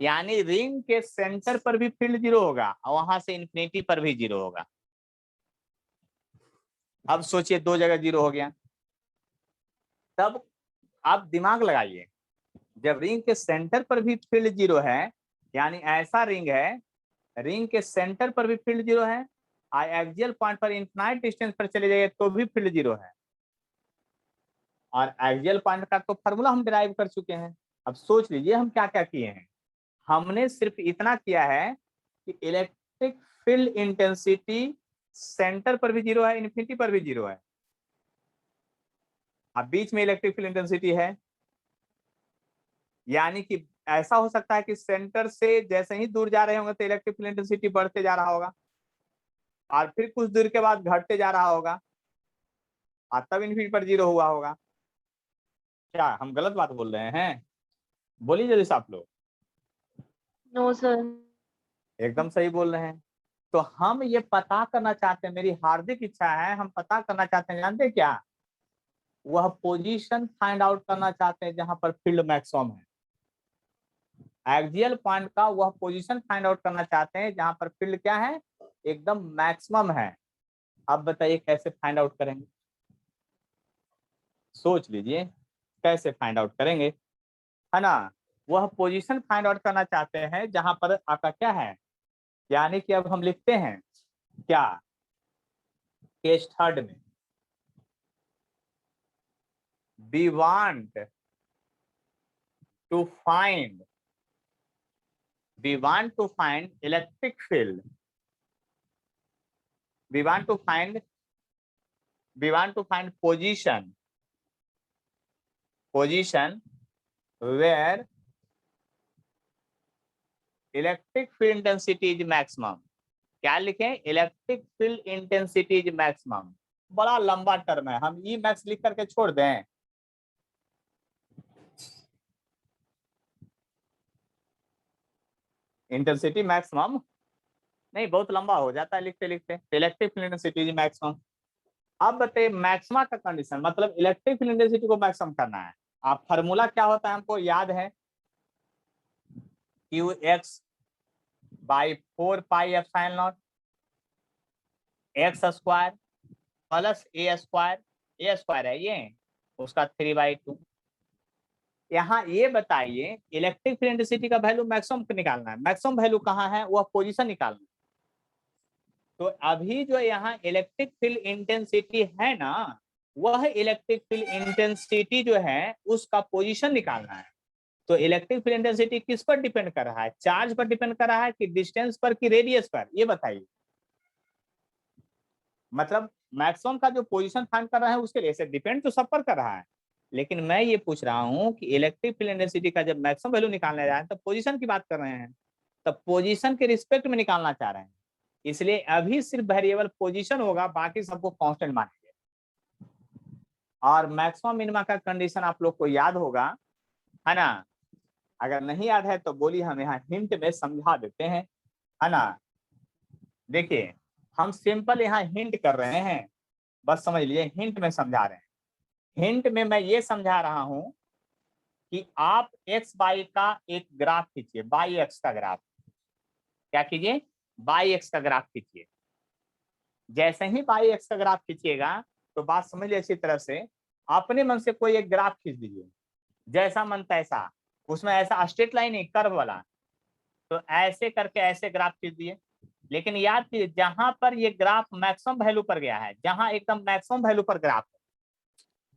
यानी रिंग के सेंटर पर भी फील्ड जीरो होगा और वहां से इन्फिनिटी पर भी जीरो होगा। अब सोचिए दो जगह जीरो हो गया, तब आप दिमाग लगाइए। जब रिंग के सेंटर पर भी फील्ड जीरो है, यानी ऐसा रिंग है, रिंग के सेंटर पर भी फील्ड जीरो है, एक्सियल पॉइंट पर इनफाइनाइट डिस्टेंस पर चले जाइए तो भी फील्ड जीरो है। और एक्सियल पॉइंट का तो फार्मूला हम डिराइव कर चुके हैं। अब सोच लीजिए हम क्या क्या किए हैं। हमने सिर्फ इतना किया है कि इलेक्ट्रिक फील्ड इंटेंसिटी सेंटर पर भी जीरो है, इन्फिनिटी पर भी जीरो है। अब बीच में इलेक्ट्रिक फील्ड इंटेंसिटी है, यानी कि ऐसा हो सकता है कि सेंटर से जैसे ही दूर जा रहे होंगे तो इलेक्ट्रिक फील्ड इंटेंसिटी बढ़ते जा रहा होगा और फिर कुछ दूर के बाद घटते जा रहा होगा और तब इन्फिनिटी पर जीरो हुआ होगा। क्या हम गलत बात बोल रहे हैं? बोलिए जल्दी से आप लोग।
No sir.
एकदम सही बोल रहे हैं। तो हम ये पता करना चाहते हैं, मेरी हार्दिक इच्छा है, हम पता करना चाहते हैं, जानते हैं क्या? वह पोजीशन फाइंड आउट करना चाहते हैं जहां पर फील्ड मैक्सिमम है। एक्सियल पॉइंट का वह पोजीशन फाइंड आउट करना चाहते हैं जहां पर फील्ड क्या है? एकदम मैक्सिमम है। अब बताइए कैसे फाइंड आउट करेंगे? सोच लीजिए कैसे फाइंड आउट करेंगे, है ना। वह पोजीशन फाइंड आउट करना चाहते हैं जहां पर आपका क्या है, यानी कि अब हम लिखते हैं क्या केस थर्ड में, we want to find electric field, we want to find position where electric field intensity is maximum। क्या लिखें? Electric field intensity is maximum. बड़ा लंबा टर्म है, हम ई मैक्स लिख करके छोड़ दें। इंटेंसिटी मैक्सिमम नहीं, बहुत लंबा हो जाता है लिखते लिखते। Electric field intensity is maximum. अब बताइए मैक्सिमा का कंडीशन, मतलब इलेक्ट्रिक फील्ड इंटेंसिटी को मैक्सिमम करना है। आप फार्मूला क्या होता है हमको याद है, Q x by 4 pi epsilon naught X square plus A square है ये, उसका 3/2। यहाँ ये बताइए इलेक्ट्रिक फील्ड इंटेंसिटी का वैल्यू मैक्सिमम निकालना है, मैक्सिमम वैल्यू कहाँ है, वह पोजीशन निकालना है। तो अभी जो यहाँ इलेक्ट्रिक फील्ड इंटेंसिटी है ना, वह इलेक्ट्रिक फील्ड इंटेंसिटी जो है उसका पोजीशन निकालना है। तो इलेक्ट्रिक फील्ड इंटेंसिटी किस पर डिपेंड कर रहा है? चार्ज पर डिपेंड कर रहा है कि डिस्टेंस पर कि रेडियस पर? ये बताइए। मतलब मैक्सिमम का जो पोजीशन फाइंड कर रहा है उसके लिए से डिपेंड तो सब पर कर रहा है, लेकिन मैं ये पूछ रहा हूँ कि इलेक्ट्रिक फील्ड इंटेंसिटी का जब मैक्सिमम वैल्यू निकालने जा रहे हैं तो पोजीशन की बात कर रहे हैं। तो पोजीशन के रिस्पेक्ट में निकालना चाह रहे हैं, इसलिए अभी सिर्फ वेरिएबल पोजीशन होगा, बाकी सबको कांस्टेंट मानेंगे। और मैक्सिमम मिनिमा का कंडीशन आप लोग को याद होगा, है ना? अगर नहीं याद है तो बोलिए, हम यहाँ हिंट में समझा देते हैं, है ना? देखिए हम सिंपल यहाँ हिंट कर रहे हैं, बस समझ लिए, हिंट में समझा रहे हैं। हिंट में मैं ये समझा रहा हूं कि आप एक्स वाई का एक ग्राफ खींचिए, वाई एक्स का ग्राफ। क्या कीजिए? वाई एक्स का ग्राफ खींचिए। जैसे ही वाई एक्स का ग्राफ खींचिएगा तो बात समझ लीजिए अच्छी तरह से, अपने मन से कोई एक ग्राफ खींच दीजिए, जैसा मन तैसा, उसमें ऐसा स्ट्रेट लाइन नहीं, कर्व वाला। तो ऐसे करके ऐसे ग्राफ खींच दिए, लेकिन याद कीजिए जहां पर ये ग्राफ मैक्सिमम वैल्यू पर गया है, जहां एकदम मैक्सिमम वैल्यू पर ग्राफ है,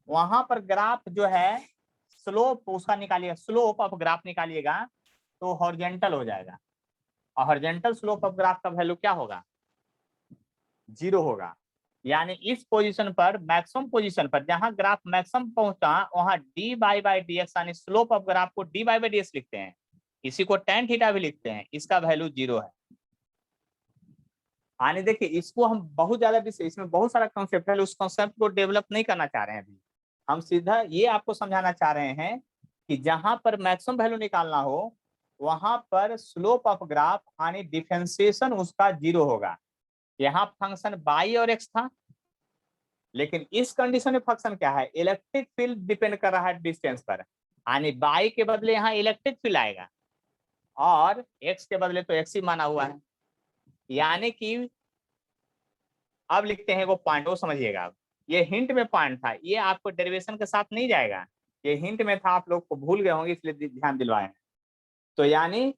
वहां पर ग्राफ जो है स्लोप उसका निकालिएगा, स्लोप ऑफ ग्राफ निकालिएगा तो हॉरिजॉन्टल हो जाएगा। और हॉरिजॉन्टल स्लोप ऑफ ग्राफ का वैल्यू क्या होगा? 0 होगा। यानी इस पोजीशन पर, मैक्सिमम पोजीशन पर जहां ग्राफ मैक्सिमम पहुंचा, वहां D by by D x, यानी स्लोप ऑफ ग्राफ को D by by D x लिखते हैं, इसी को tan थीटा भी लिखते हैं, इसका वैल्यू 0 है। यानी देखिए इसको हम बहुत ज्यादा, इसमें बहुत सारा कॉन्सेप्ट है, उस कॉन्सेप्ट को डेवलप नहीं करना चाह रहे हैं अभी। हम सीधा ये आपको समझाना चाह रहे हैं कि जहां पर मैक्सिमम वैल्यू निकालना हो, वहां पर स्लोप ऑफ ग्राफ यानी डिफरेंशिएशन उसका 0 होगा। यहाँ फंक्शन बाई और एक्स था, लेकिन इस कंडीशन में फंक्शन क्या है? इलेक्ट्रिक फील्ड डिपेंड कर रहा है डिस्टेंस पर, यानी बाई के बदले यहाँ इलेक्ट्रिक फील्ड आएगा, और एक्स के बदले तो एक्स ही माना हुआ है। यानी कि अब लिखते हैं वो पॉइंट, वो समझिएगा। अब ये हिंट में पॉइंट था, ये आपको डेरिवेशन के साथ नहीं जाएगा, ये हिंट में था, आप लोग को भूल गए होंगे इसलिए ध्यान दिलवाए हैं। तो यानी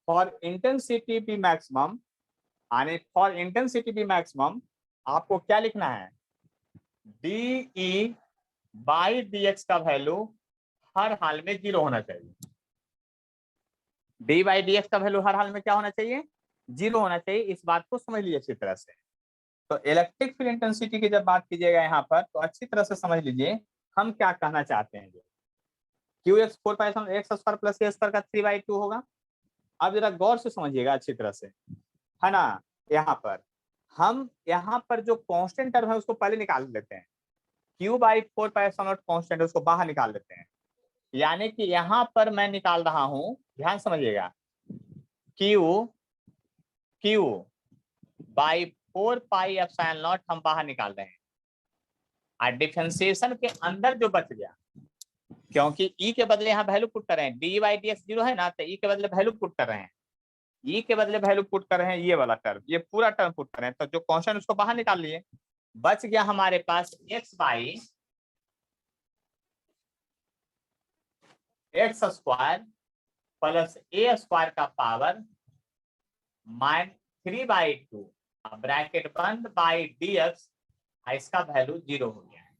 फॉर इंटेंसिटी बी मैक्सिमम, यानी फॉर इंटेंसिटी बी मैक्सिमम आपको क्या लिखना है? D E by D x का वैल्यू हर हाल में 0 होना चाहिए। डी बाई डी एक्स का वैल्यू हर हाल में क्या होना चाहिए? 0 होना चाहिए। इस बात को समझ लीजिए अच्छी तरह से। तो इलेक्ट्रिक फील्ड इंटेंसिटी की जब बात कीजिएगा यहाँ पर, तो अच्छी तरह से समझ लीजिए हम क्या कहना चाहते हैं। क्यू एक्स 4 पाई एक्स स्क्वायर प्लस ए स्क्वायर का 3/2 होगा। अब जरा गौर से समझिएगा अच्छी तरह से, है ना? यहाँ पर जो कांस्टेंट टर्म है उसको पहले निकाल लेते हैं। q/4 पाई एप्सिलॉन कांस्टेंट है, उसको बाहर निकाल लेते हैं। यानी कि यहाँ पर मैं निकाल रहा हूं, ध्यान समझिएगा, q/4 पाई एप्सिलॉन हम बाहर निकाल रहे हैं, और डिफरेंशिएशन के अंदर जो बच गया, क्योंकि e के बदले यहाँ वैल्यू पुट कर रहे हैं, dy/dx 0 है ना, तो e के बदले वैल्यू पुट कर रहे हैं, e के बदले वैल्यू पुट कर रहे हैं, ये वाला टर्म, ये पूरा टर्म पुट कर रहे हैं। तो जो कांस्टेंट उसको बाहर निकाल लिए, बच गया हमारे पास x by x square plus A square का पावर -3/2 ब्रैकेट बंद बाई dx, इसका वैल्यू 0 हो गया है।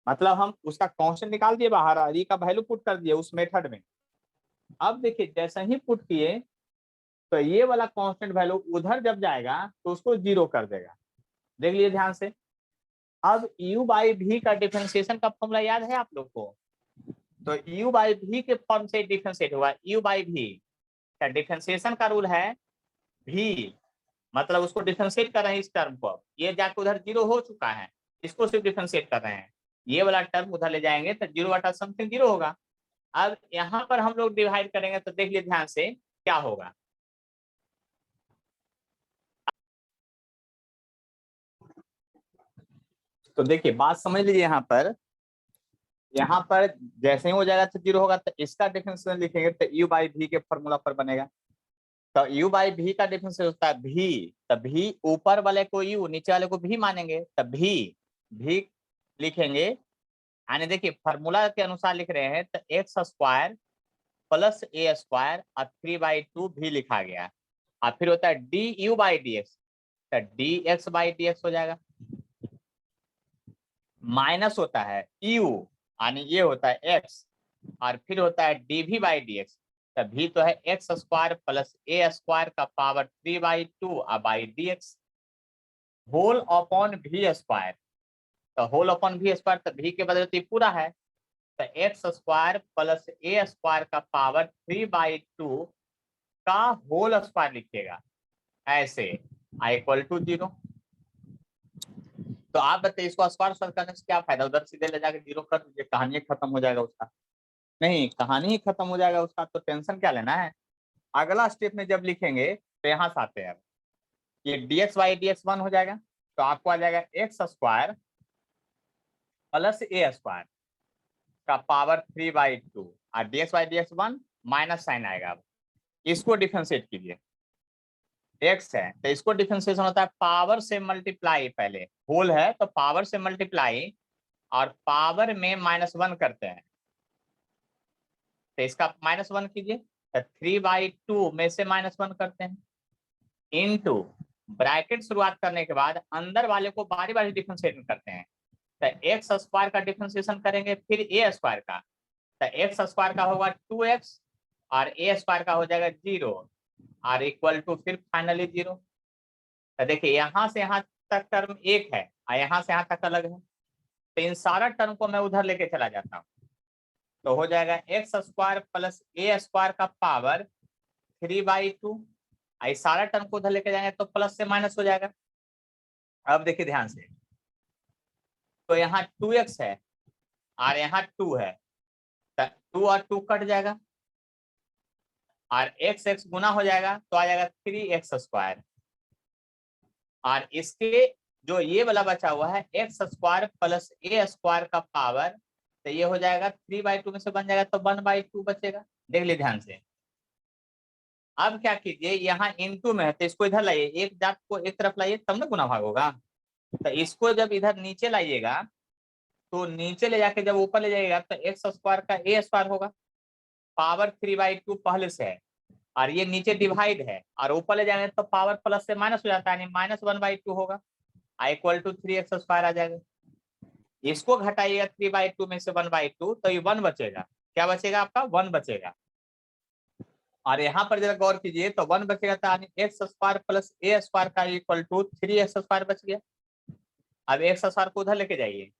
मतलब हम उसका कांस्टेंट निकाल दिए बाहर, और e का वैल्यू पुट कर दिए उस मेथड में। अब देखिए जैसे ही पुट किए तो ये वाला कांस्टेंट वैल्यू उधर जब जाएगा तो उसको 0 कर देगा। देख लीजिए ध्यान से। अब u/v का डिफरेंशिएशन का फॉर्मूला याद है आप लोग को? तो u/v के फॉर्म से डिफरेंशिएट हुआ। u/v का डिफरेंशिएशन का रूल है v, मतलब उसको डिफरेंशिएट कर रहे हैं इस टर्म को, ये जाके उधर 0 हो चुका है, इसको सिर्फ डिफरेंशिएट कर रहे हैं, ये वाला टर्म उधर ले जाएंगे तो 0/समथिंग 0 होगा। अब यहाँ पर हम लोग डिवाइड करेंगे तो देख लीजिए ध्यान से क्या होगा। तो देखिए बात समझ लीजिए, यहाँ पर जैसे ही हो जाएगा तो 0 होगा, तो इसका डिफरेंशिएशन लिखेंगे तो u/v के फॉर्मूला पर बनेगा। तो u/v का डिफरेंशिएशन होता है v, तो v ऊपर वाले को u, नीचे वाले को v मानेंगे, तो v लिखेंगे। यानी देखिए फॉर्मूला के अनुसार लिख रहे हैं, तो एक्स स्क्वायर प्लस ए स्क्वायर और 3/2 भी लिखा गया, और फिर होता है du/dx, तो dx/dx हो जाएगा। माइनस होता है u, यानी ये होता है x, और फिर होता है dv/dx, तो v तो है एक्स स्क्वायर प्लस ए स्क्वायर का power 3/2 by dx whole upon v square. तो होल अपॉन v स्क्वायर, तो v के बदले तो पूरा है, तो एक्स स्क्वायर प्लस ए स्क्वायर का पावर 3/2 का होल स्क्वायर लिखिएगा ऐसे, i इक्वल टू 0। तो आप बताइए इसको स्क्वायर सॉल्व करने से क्या फायदा, उधर सीधे ले जाके 0 कर दीजिए, कहानी खत्म हो जाएगा उसका। नहीं, कहानी ही खत्म हो जाएगा उसका, तो टेंशन क्या लेना है। अगला स्टेप में जब लिखेंगे तो यहाँ से आते हैं, ये dx बाई dx 1 हो जाएगा, तो आपको आ जाएगा x square plus a square का पावर 3/2 और dx by dx 1 minus sign आएगा। अब इसको डिफरेंशिएट कीजिए, x है तो इसको डिफरेंशिएशन होता है पावर से मल्टीप्लाई, पहले होल है तो पावर से मल्टीप्लाई और पावर में -1 करते हैं, तो इसका -1 कीजिए, तो 3/2 में से -1 करते हैं इनटू ब्रैकेट शुरुआत करने के बाद अंदर वाले को बारी बारी डिफरेंशिएट करते हैं, तो एक्स स्क्वायर का डिफरेंशिएशन करेंगे फिर ए स्क्वायर का, तो एक्स स्क्वायर का होगा 2x और ए स्क्वायर का हो जाएगा 0 और इक्वल टू फिर फाइनली 0। तो देखिए यहाँ से यहाँ तक टर्म एक है और यहाँ से यहाँ तक अलग है, तो इन सारा टर्म को मैं उधर लेके चला जाता हूँ, तो हो जाएगा एक्स स्क्वायर प्लस ए स्क्वायर का पावर 3/2, सारा टर्म को उधर लेके जाएंगे तो प्लस से माइनस हो जाएगा। अब देखिए ध्यान से, तो यहाँ 2x है और यहाँ 2 है, तो 2 और 2 कट जाएगा और x गुना हो जाएगा तो आ जाएगा 3x स्क्वायर, और इसके जो ये वाला बचा हुआ है x square plus a square का पावर, तो ये हो जाएगा 3/2 में से बन जाएगा तो 1/2 बचेगा। देख लीजिए ध्यान से। अब क्या कीजिए, यहाँ इनटू में है तो इसको इधर लाइए, एक जात को एक तरफ लाइए तब ना गुना भाग होगा, तो इसको जब इधर नीचे लाइएगा तो नीचे ले जाके जब ऊपर ले जाइएगा तो एक्स स्क्वायर का ए स्क्वायर होगा, पावर 3/2 पहले से है और ये नीचे डिवाइड है और ऊपर ले जाएंगे तो पावर प्लस से माइनस हो जाता है, यानी -1/2 होगा, I equal to 3x square आ जाएगा। इसको घटाइएगा 3/2 में से 1/2 तो ये 1 बचेगा, क्या बचेगा आपका 1 बचेगा, और यहाँ पर जरा गौर कीजिए तो 1 बचेगा तो एक्स स्क्वायर प्लस ए स्क्वायर का इक्वल टू 3x स्क्वायर बच गया। अब एक्स स्क्वायर को उधर लेके जाइए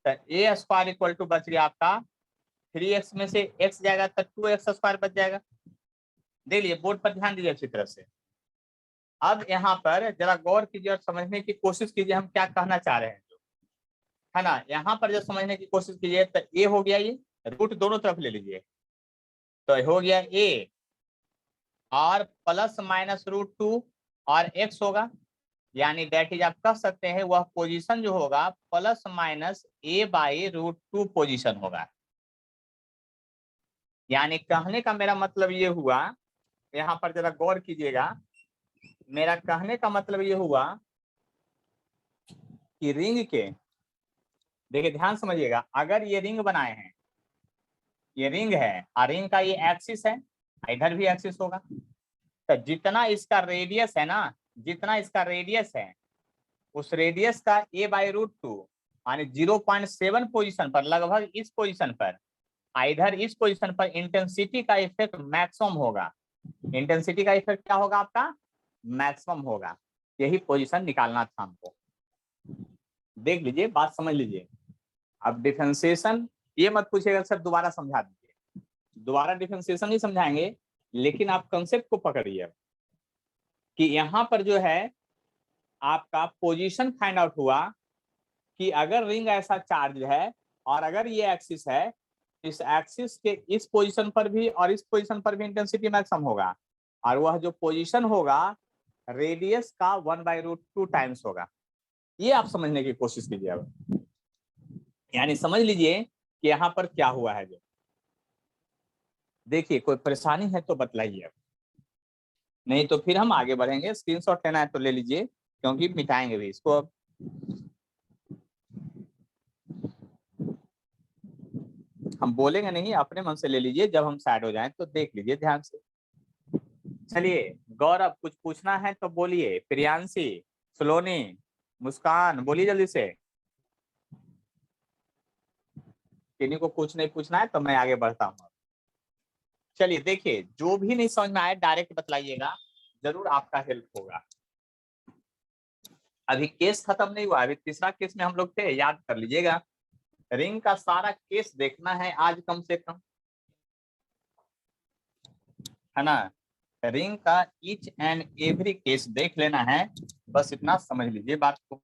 तो ए स्क्वायर इक्वल टू बच गया आपका 3x में से x जाएगा तो 2x स्क्वायर बच जाएगा। देख लीजिए, बोर्ड पर ध्यान दीजिए अच्छी तरह से। अब यहाँ पर जरा गौर कीजिए और समझने की कोशिश कीजिए हम क्या कहना चाह रहे हैं, है ना। यहाँ पर जब समझने की कोशिश कीजिए तो a हो गया, ये रूट दोनों तरफ ले लीजिए, तो हो गया a और प्लस माइनस √2 और x होगा, यानी दैट इज आप कह सकते हैं वह पोजीशन जो होगा प्लस माइनस a/√2 पोजीशन होगा। यानी कहने का मेरा मतलब ये हुआ, यहाँ पर जरा गौर कीजिएगा, मेरा कहने का मतलब ये हुआ कि रिंग के, देखिए ध्यान समझिएगा, अगर ये रिंग बनाए हैं, ये रिंग है और रिंग का ये एक्सिस है, इधर भी एक्सिस होगा, तो जितना इसका रेडियस है ना, जितना इसका रेडियस है उस रेडियस का a/√2 यानी 0.7 पोजीशन पर, लगभग इस पोजीशन पर, इधर इस पोजीशन पर इंटेंसिटी का इफेक्ट मैक्सिमम होगा। इंटेंसिटी का इफेक्ट क्या होगा आपका, मैक्सिमम होगा। यही पोजीशन निकालना था हमको। देख लीजिए, बात समझ लीजिए। अब डिफरेंशिएशन ये मत पूछिएगा सर दोबारा समझा दीजिए, दोबारा डिफरेंशिएशन ही समझाएंगे, लेकिन आप कंसेप्ट को पकड़िए कि यहाँ पर जो है आपका पोजीशन फाइंड आउट हुआ कि अगर रिंग ऐसा चार्ज है और अगर ये एक्सिस है, इस एक्सिस के इस पोजीशन पर भी और इस पोजीशन पर भी इंटेंसिटी मैक्सिमम होगा, और वह जो पोजीशन होगा रेडियस का 1/√2 टाइम्स होगा। ये आप समझने की कोशिश कीजिए। अब यानी समझ लीजिए कि यहाँ पर क्या हुआ है। जो देखिए, कोई परेशानी है तो बतलाइए, नहीं तो फिर हम आगे बढ़ेंगे। स्क्रीनशॉट लेना है तो ले लीजिए, क्योंकि मिटाएंगे भी इसको। अब हम बोलेंगे नहीं, अपने मन से ले लीजिए, जब हम साइड हो जाएं तो देख लीजिए ध्यान से। चलिए गौरव, कुछ पूछना है तो बोलिए। प्रियांशी, सलोनी, मुस्कान, बोलिए जल्दी से। किन्हीं को कुछ नहीं पूछना है तो मैं आगे बढ़ता हूँ। चलिए देखिए, जो भी नहीं समझ में आए डायरेक्ट बतलाइएगा, जरूर आपका हेल्प होगा। अभी केस खत्म नहीं हुआ, अभी तीसरा केस में हम लोग थे, याद कर लीजिएगा। रिंग का सारा केस देखना है आज कम से कम, है ना। रिंग का ईच एंड एवरी केस देख लेना है, बस इतना समझ लीजिए बात को।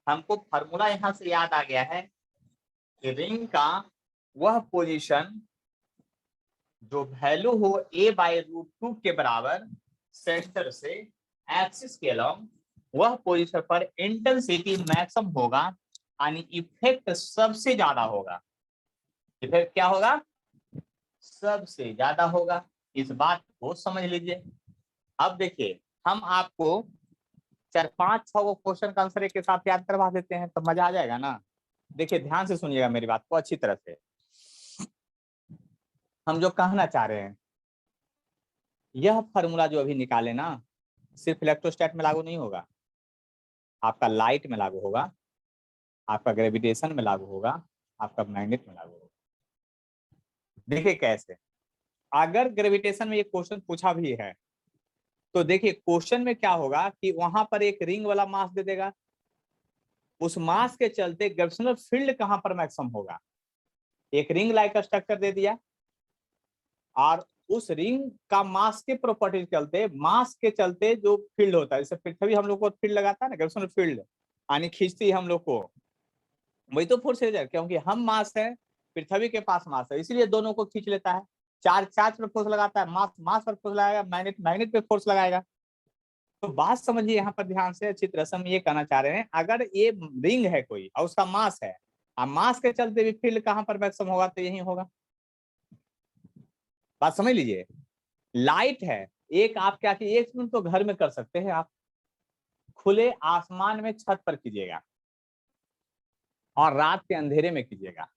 हमको फार्मूला यहां से याद आ गया है कि रिंग का वह पोजीशन जो वैल्यू हो a/√2 के बराबर सेंटर से एक्सिस के अलॉन्ग, वह पोजीशन पर इंटेंसिटी मैक्सिमम होगा, यानी इफेक्ट सबसे ज्यादा होगा। इफेक्ट क्या होगा? सबसे ज्यादा होगा। इस बात को समझ लीजिए। अब देखिए, हम आपको 4-5-6 वो क्वेश्चन का आंसर एक के साथ याद करवा देते हैं, तो मजा आ जाएगा ना। देखिए ध्यान से सुनिएगा मेरी बात को अच्छी तरह से। हम जो कहना चाह रहे हैं, यह फार्मूला जो अभी निकाले ना, सिर्फ इलेक्ट्रोस्टैट में लागू नहीं होगा, आपका लाइट में लागू होगा, आपका ग्रेविटेशन में लागू होगा, आपका मैग्नेट में लागू होगा। देखिए कैसे, अगर ग्रेविटेशन में ये क्वेश्चन पूछा भी है तो देखिए क्वेश्चन में क्या होगा कि वहां पर एक रिंग वाला मास दे देगा, उस मास के चलते ग्रेविटेशनल फील्ड कहां पर मैक्सिमम होगा। एक रिंग लाइक स्ट्रक्चर दे दिया और उस रिंग का मास के प्रॉपर्टी के चलते, मास के चलते जो फील्ड होता है, जैसे पृथ्वी हम लोग को फील्ड लगाता है ना, ग्रेविटेशनल फील्ड यानी खींचती है हम लोग को, वही तो फोर्स है, क्योंकि हम मास है, पृथ्वी के पास मास है, इसलिए दोनों को खींच लेता है। चार्ज पर फोर्स लगाता है, मास पर फोर्स लगाएगा, मैग्नेट पे फोर्स लगाएगा। तो बात समझिए यहाँ पर ध्यान से अच्छी तरह से। हम ये कहना चाह रहे हैं, अगर ये रिंग है कोई और उसका मास है, और मास के चलते भी फील्ड कहां पर मैक्सिमम होगा, तो यही होगा। बात समझ लीजिए। लाइट है, एक आप क्या कीजिए, एक मिनट तो घर में कर सकते हैं आप, खुले आसमान में छत पर कीजिएगा और रात के अंधेरे में कीजिएगा।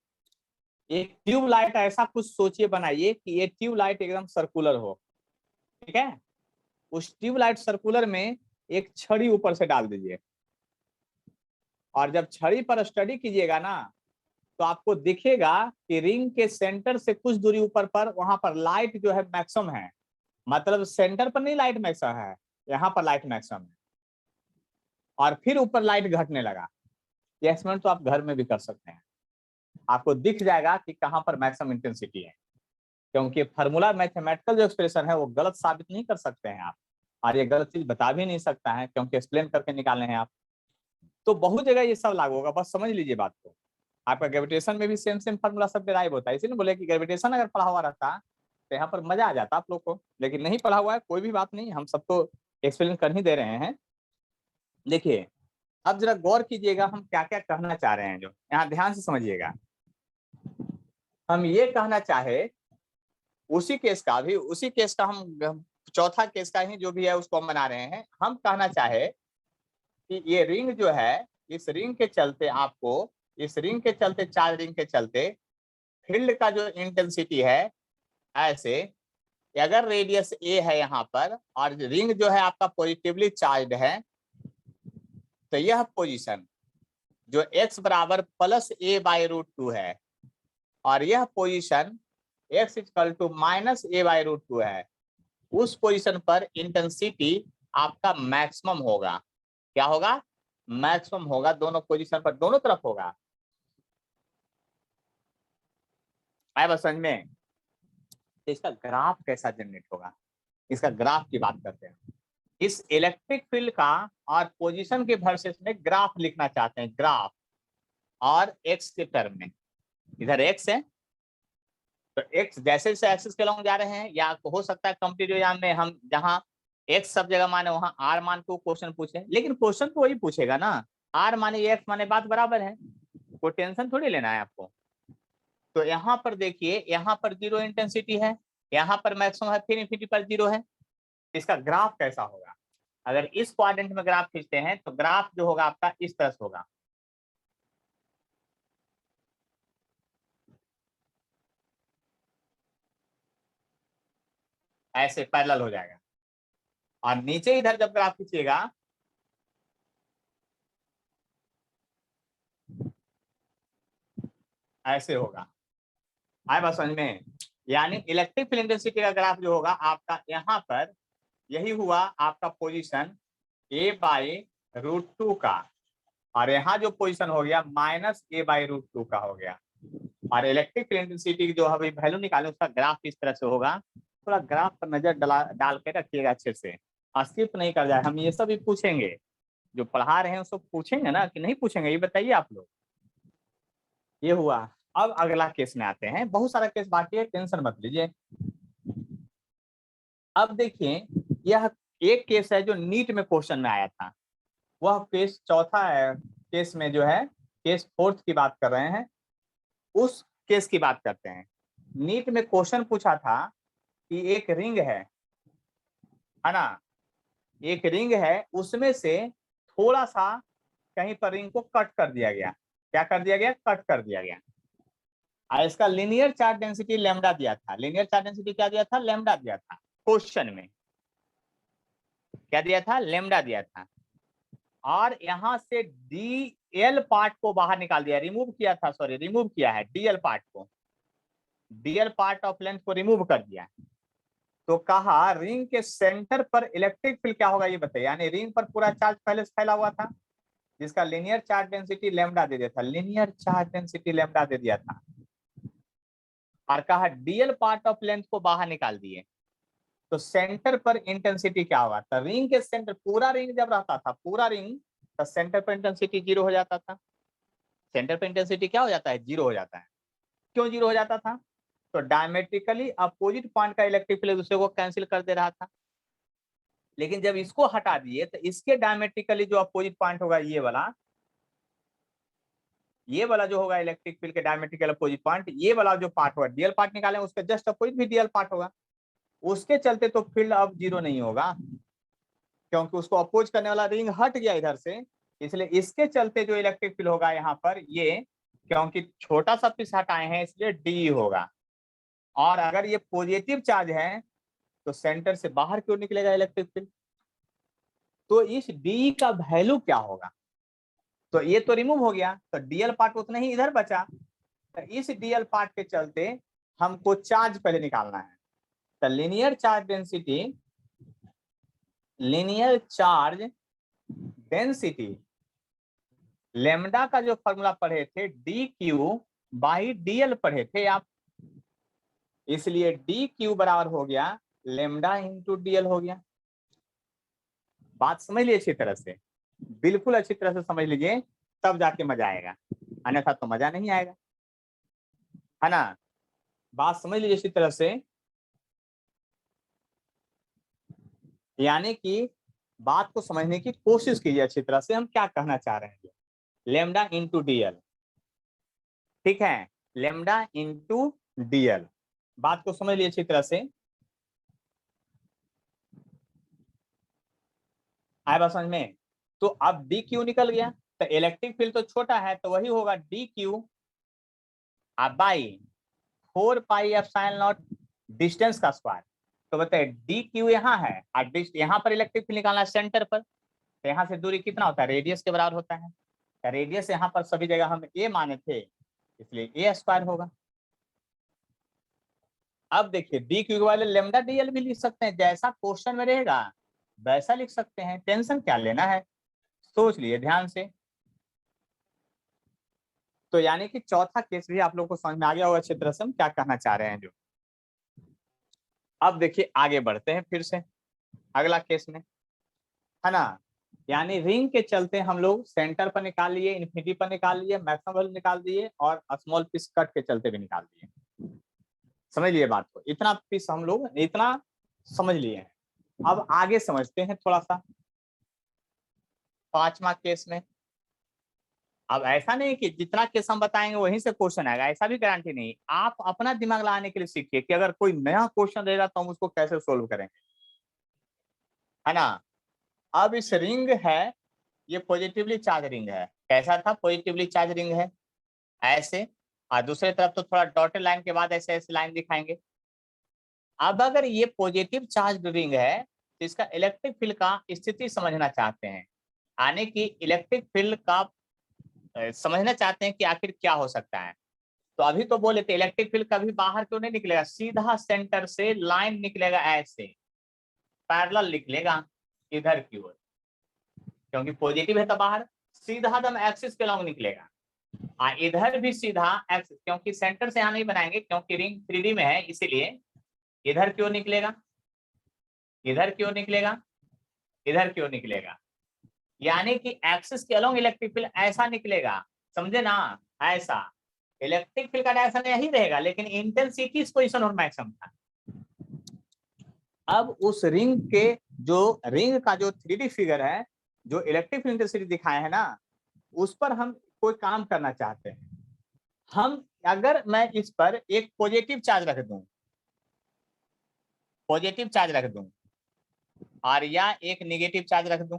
एक ट्यूब लाइट ऐसा कुछ सोचिए, बनाइए कि ये ट्यूब लाइट एकदम सर्कुलर हो, ठीक है। उस ट्यूब लाइट सर्कुलर में एक छड़ी ऊपर से डाल दीजिए, और जब छड़ी पर स्टडी कीजिएगा ना, तो आपको दिखेगा कि रिंग के सेंटर से कुछ दूरी ऊपर पर वहां पर लाइट जो है मैक्सिमम है। मतलब सेंटर पर नहीं लाइट मैक्सिमम है, यहाँ पर लाइट मैक्सिमम है, और फिर ऊपर लाइट घटने लगा। ये एक्सपेरिमेंट तो आप घर में भी कर सकते हैं, आपको दिख जाएगा कि कहां पर मैक्सिमम इंटेंसिटी है, क्योंकि फार्मूला मैथमेटिकल जो एक्सप्रेशन है वो गलत साबित नहीं कर सकते हैं आप, और ये गलत चीज बता भी नहीं सकता है, क्योंकि एक्सप्लेन करके निकालने हैं आप। तो बहुत जगह ये सब लागू होगा, बस समझ लीजिए बात को। आपका ग्रेविटेशन में भी सेम फार्मूला सब डिराइव होता है, इसीलिए बोले कि ग्रेविटेशन अगर पढ़ा हुआ रहता तो यहाँ पर मजा आ जाता आप लोग को, लेकिन नहीं पढ़ा हुआ है, कोई भी बात नहीं, हम सबको एक्सप्लेन कर ही दे रहे हैं। देखिए अब जरा गौर कीजिएगा हम क्या क्या कहना चाह रहे हैं, जो यहाँ ध्यान से समझिएगा। हम ये कहना चाहे उसी केस का हम चौथा केस का ही जो भी है उसको हम बना रहे हैं। हम कहना चाहे कि ये रिंग जो है, इस रिंग के चलते आपको, इस रिंग के चलते, चार्ज रिंग के चलते फील्ड का जो इंटेंसिटी है, ऐसे अगर रेडियस ए है यहाँ पर और रिंग जो है आपका पॉजिटिवली चार्ज है, तो यह पोजीशन जो x बराबर +a/√2 है और यह पोजीशन x = -a/√2 है, उस पोजीशन पर इंटेंसिटी आपका मैक्सिमम होगा। क्या होगा? मैक्सिमम होगा, दोनों पोजीशन पर, दोनों तरफ होगा। आए बस समझ में? तो इसका ग्राफ कैसा जनरेट होगा, इसका ग्राफ की बात करते हैं। इस इलेक्ट्रिक फील्ड का और पोजीशन के वर्सेस में ग्राफ लिखना चाहते हैं, ग्राफ, और x के टर्म में। इधर x है तो x जैसे जैसे एक्सिस के अलॉन्ग जा रहे हैं, या हो सकता है कॉम्पिटिटिव एग्जाम में हम जहां x सब जगह माने वहां r मान को क्वेश्चन पूछे, लेकिन क्वेश्चन तो वही पूछेगा ना, r माने x माने बात बराबर है, कोई टेंशन थोड़ी लेना है आपको। तो यहाँ पर देखिए, यहाँ पर 0 इंटेंसिटी है, यहाँ पर मैक्सिमम है, फिर इंफिनिटी पर 0 है। इसका ग्राफ कैसा होगा? अगर इस क्वाड्रेंट में ग्राफ खींचते हैं तो ग्राफ जो होगा आपका इस तरह से होगा, ऐसे पैरेलल हो जाएगा। और नीचे इधर जब ग्राफ खींचिएगा ऐसे होगा। आए बात समझ में? यानी इलेक्ट्रिक फील्ड इंटेंसिटी का ग्राफ जो होगा आपका यहाँ पर, यही हुआ आपका पोजीशन a/√2 का, और यहाँ जो पोजीशन हो गया -a/√2 का हो गया। और इलेक्ट्रिक फील्ड इंटेंसिटी की जो अभी वैल्यू निकाले उसका ग्राफ इस तरह से होगा। थोड़ा ग्राफ पर नजर डाल के रखिएगा अच्छे से, स्किप नहीं कर जाए। हम ये सब भी पूछेंगे, जो पढ़ा रहे हैं उसको पूछेंगे ना कि नहीं पूछेंगे, ये बताइए आप लोग। ये हुआ। अब अगला केस में आते हैं, बहुत सारा केस बाकी है, टेंशन मत लीजिए। अब देखिए, यह एक केस है जो नीट में क्वेश्चन में आया था, वह केस चौथा है। केस में जो है केस फोर्थ की बात कर रहे हैं, उस केस की बात करते हैं। नीट में क्वेश्चन पूछा था कि एक रिंग है ना, एक रिंग है, उसमें से थोड़ा सा कहीं पर रिंग को कट कर दिया गया। क्या कर दिया गया? कट कर दिया गया। और इसका लीनियर चार्ज डेंसिटी लैम्डा दिया था। लीनियर चार्ज डेंसिटी क्या दिया था? लैम्डा दिया था। क्वेश्चन में क्या दिया था? लैम्डा दिया था। और यहां से डीएल पार्ट को बाहर निकाल दिया, रिमूव किया था, सॉरी रिमूव किया है डीएल पार्ट को, डीएल पार्ट ऑफ लेंथ को रिमूव कर दिया। तो कहा रिंग के सेंटर पर इलेक्ट्रिक फील्ड क्या होगा ये बताइए। यानी रिंग पर पूरा चार्ज पहले से फैला हुआ था, जिसका लीनियर चार्ज डेंसिटी लैम्डा दे दिया था, लीनियर चार्ज डेंसिटी लैम्डा दे दिया था। और कहा डीएल पार्ट ऑफ लेंथ को बाहर निकाल दिए, तो सेंटर पर इंटेंसिटी क्या होगा? तो रिंग के सेंटर, पूरा रिंग जब रहता था, पूरा रिंग, तो सेंटर पर इंटेंसिटी 0 हो जाता था। सेंटर पर इंटेंसिटी क्या हो जाता है? 0 हो जाता है। क्यों 0 हो जाता था? तो डायमेट्रिकली अपोजिट पॉइंट का इलेक्ट्रिक फील्ड दूसरे को कैंसिल कर दे रहा था। लेकिन जब इसको हटा दिए तो इसके डायमेट्रिकली जो अपोजिट पॉइंट होगा ये वाला जो होगा इलेक्ट्रिक फील्ड के डायमेट्रिकल अपोजिट पॉइंट, ये वाला जो पार्ट होगा, डीएल पार्ट निकालें, उसके जस्ट अपोजिट भी डीएल पार्ट होगा। उसके चलते तो फील्ड अब 0 नहीं होगा, क्योंकि उसको अपोज करने वाला रिंग हट गया इधर से। इसलिए इसके चलते जो इलेक्ट्रिक फील्ड होगा यहाँ पर, ये क्योंकि छोटा सा पीस हटाए हैं इसलिए डी होगा। और अगर ये पॉजिटिव चार्ज है तो सेंटर से बाहर क्यों निकलेगा इलेक्ट्रिक फील्ड? तो इस डी का वैल्यू क्या होगा? तो ये तो रिमूव हो गया, तो डीएल पार्ट उतना ही इधर बचा। तो इस डीएल पार्ट के चलते हमको चार्ज पहले निकालना है। तो linear charge density, linear charge density lambda का जो फॉर्मूला पढ़े थे डी क्यू बाई डीएल पढ़े थे आप, इसलिए डी क्यू बराबर हो गया लेमडा इंटू डीएल हो गया। बात समझ लीजिए अच्छी तरह से, बिल्कुल अच्छी तरह से समझ लीजिए, तब जाके मजा आएगा, अन्यथा तो मजा नहीं आएगा, है ना। बात समझ लीजिए अच्छी तरह से, यानी कि बात को समझने की कोशिश कीजिए अच्छी तरह से, हम क्या कहना चाह रहे हैं। लेमडा इंटू डीएल, ठीक है, लेमडा इंटू डीएल, बात को समझ लीजिए अच्छी तरह से, आए बात समझ में। तो अब डी क्यू निकल गया, तो इलेक्ट्रिक फील्ड तो छोटा है, तो वही होगा D Q by 4 pi epsilon not distance का स्क्वायर। तो बताइए डी क्यू यहाँ है और यहाँ पर इलेक्ट्रिक फील्ड निकालना है सेंटर पर, तो यहाँ से दूरी कितना होता है? रेडियस के बराबर होता है। रेडियस यहाँ पर सभी जगह हम ए माने थे, इसलिए ए स्क्वायर होगा। अब देखिए डी क्यू वाले लेमडा डीएल भी लिख सकते हैं, जैसा क्वेश्चन में रहेगा वैसा लिख सकते हैं, टेंशन क्या लेना है, सोच लिए ध्यान से। तो यानी कि चौथा केस भी आप लोगों को समझ में आ गया होगा अच्छी तरह से हम क्या कहना चाह रहे हैं जो। अब देखिए आगे बढ़ते हैं फिर से अगला केस में, है ना। यानी रिंग के चलते हम लोग सेंटर पर निकाल लिए, इन्फिनिटी पर निकाल लिए, मैक्सिमम वैल्यू निकाल दिए, और स्मॉल पीस कट के चलते भी निकाल दिए। समझ लिए बात को, इतना पीस हम लोग इतना समझ लिए हैं। अब आगे समझते हैं थोड़ा सा पांचवा केस में। अब ऐसा नहीं कि जितना केस हम बताएंगे वहीं से क्वेश्चन आएगा, ऐसा भी गारंटी नहीं। आप अपना दिमाग लगाने के लिए सीखिए कि अगर कोई नया क्वेश्चन रहेगा तो हम उसको कैसे सोल्व करेंगे, है ना। अब इस रिंग है, ये पॉजिटिवली चार्ज रिंग है। कैसा था? पॉजिटिवली चार्ज रिंग है ऐसे, और दूसरी तरफ तो थोड़ा डॉटेड लाइन के बाद ऐसे ऐसे लाइन दिखाएंगे। अब अगर ये पॉजिटिव चार्ज रिंग है तो इसका इलेक्ट्रिक फील्ड का स्थिति समझना चाहते हैं, यानी कि इलेक्ट्रिक फील्ड का समझना चाहते हैं कि आखिर क्या हो सकता है। तो अभी तो बोले थे इलेक्ट्रिक फील्ड कभी बाहर क्यों नहीं निकलेगा, सीधा सेंटर से लाइन निकलेगा ऐसे, पैरेलल निकलेगा इधर की ओर, क्योंकि पॉजिटिव है तो बाहर सीधा दम एक्सिस के लॉन्ग निकलेगा। इधर भी सीधा एक्स, क्योंकि सेंटर से यहाँ नहीं बनाएंगे क्योंकि रिंग 3D में है, इसीलिए इधर क्यों निकलेगा, इधर क्यों निकलेगा, इधर क्यों निकलेगा, यानी कि एक्सिस के अलोंग इलेक्ट्रिक फील्ड ऐसा निकलेगा, समझे ना, ऐसा इलेक्ट्रिक फील्ड का डायरेक्शन यही रहेगा, लेकिन इंटेंसिटी इस पोजीशन और मैक्सिमम था। अब उस रिंग के जो रिंग का जो 3D फिगर है, जो इलेक्ट्रिक फील्ड इंटेंसिटी दिखाए है ना, उस पर हम कोई काम करना चाहते हैं। हम अगर मैं इस पर एक पॉजिटिव चार्ज रख दूं, पॉजिटिव चार्ज रख दूं और या एक नेगेटिव चार्ज रख दूं,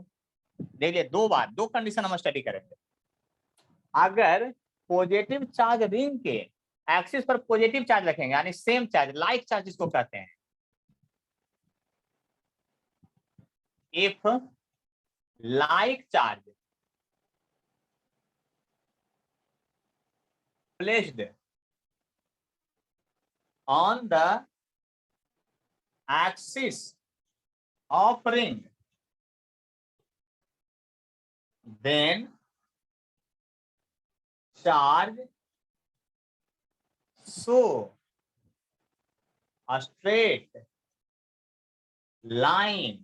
देख लिया दो बार, दो कंडीशन हम स्टडी करेंगे। अगर पॉजिटिव चार्ज रिंग के एक्सिस पर पॉजिटिव चार्ज रखेंगे, यानी सेम चार्ज, लाइक चार्ज इसको कहते हैं, if like charge placed on the axis of ring, then charge show a straight line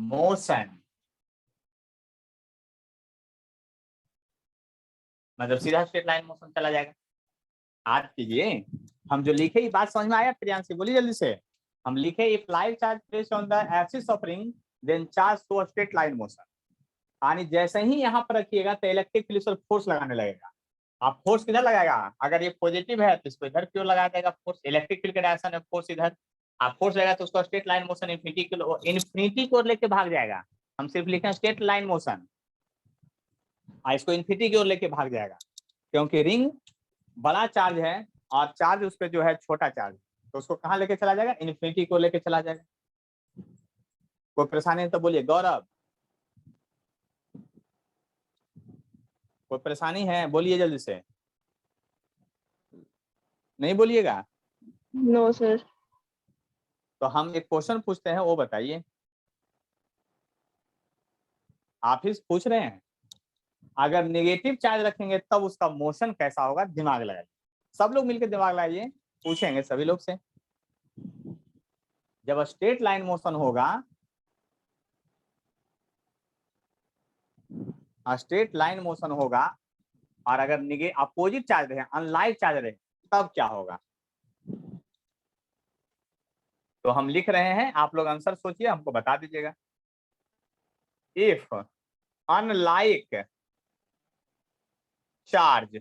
motion, मतलब सीधा स्ट्रेट लाइन मोशन चला जाएगा। याद कीजिए, हम जो लिखे, ये बात समझ में आया प्रियांशी, बोलिए जल्दी से। हम लिखे if like charge placed on the axis of ring then charge show straight line motion, यानी जैसे ही यहाँ पर रखिएगा तो इलेक्ट्रिक फील्ड पर फोर्स लगाने लगेगा। आप फोर्स किधर लगाएगा, अगर ये पॉजिटिव है तो इसको इधर क्यों लगाया जाएगा फोर्स, इलेक्ट्रिक फील्ड के डायरेक्शन है फोर्स इधर, आप फोर्स लगाएगा तो उसका स्ट्रेट लाइन मोशन इन्फिनिटी की ओर लेके भाग जाएगा। हम सिर्फ लिखे स्ट्रेट लाइन मोशन, इसको इन्फिनिटी की ओर लेके भाग जाएगा, क्योंकि रिंग बड़ा चार्ज है और चार्ज उस पर जो है छोटा चार्ज, तो उसको कहाँ लेके चला जाएगा, इन्फिनिटी को लेके चला जाएगा। कोई परेशानी है तो बोलिए। गौरव, कोई परेशानी है बोलिए जल्दी से, नहीं बोलिएगा।
No sir.
तो हम एक क्वेश्चन पूछते हैं, वो बताइए, आप ही पूछ रहे हैं। अगर नेगेटिव चार्ज रखेंगे तब उसका मोशन कैसा होगा, दिमाग लगाइए, सब लोग मिलकर दिमाग लगाइए, पूछेंगे सभी लोग से। जब स्ट्रेट लाइन मोशन होगा, स्ट्रेट लाइन मोशन होगा और अगर अपोजिट चार्ज रहे, अनलाइक चार्ज रहे, तब क्या होगा। तो हम लिख रहे हैं, आप लोग आंसर सोचिए, हमको बता दीजिएगा। If unlike charge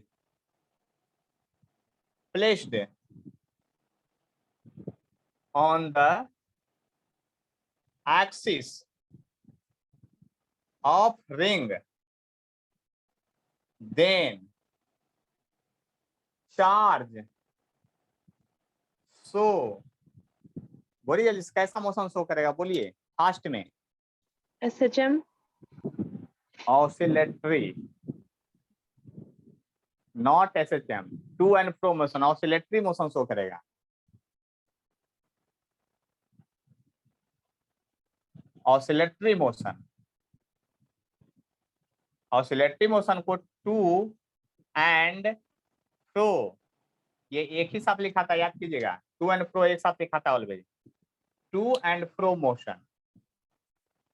placed on the axis of ring, then charge show, बोलिए कैसा मोशन शो करेगा, बोलिए फास्ट में।
SHM
oscillatory, not SHM, to and fro motion, oscillatory motion show करेगा। ऑसिलेटरी मोशन, ऑसिलेटरी मोशन को टू एंड फ्रो, ये एक ही साथ लिखा था, याद कीजिएगा, टू एंड फ्रो एक साथ लिखा था always, to and fro motion,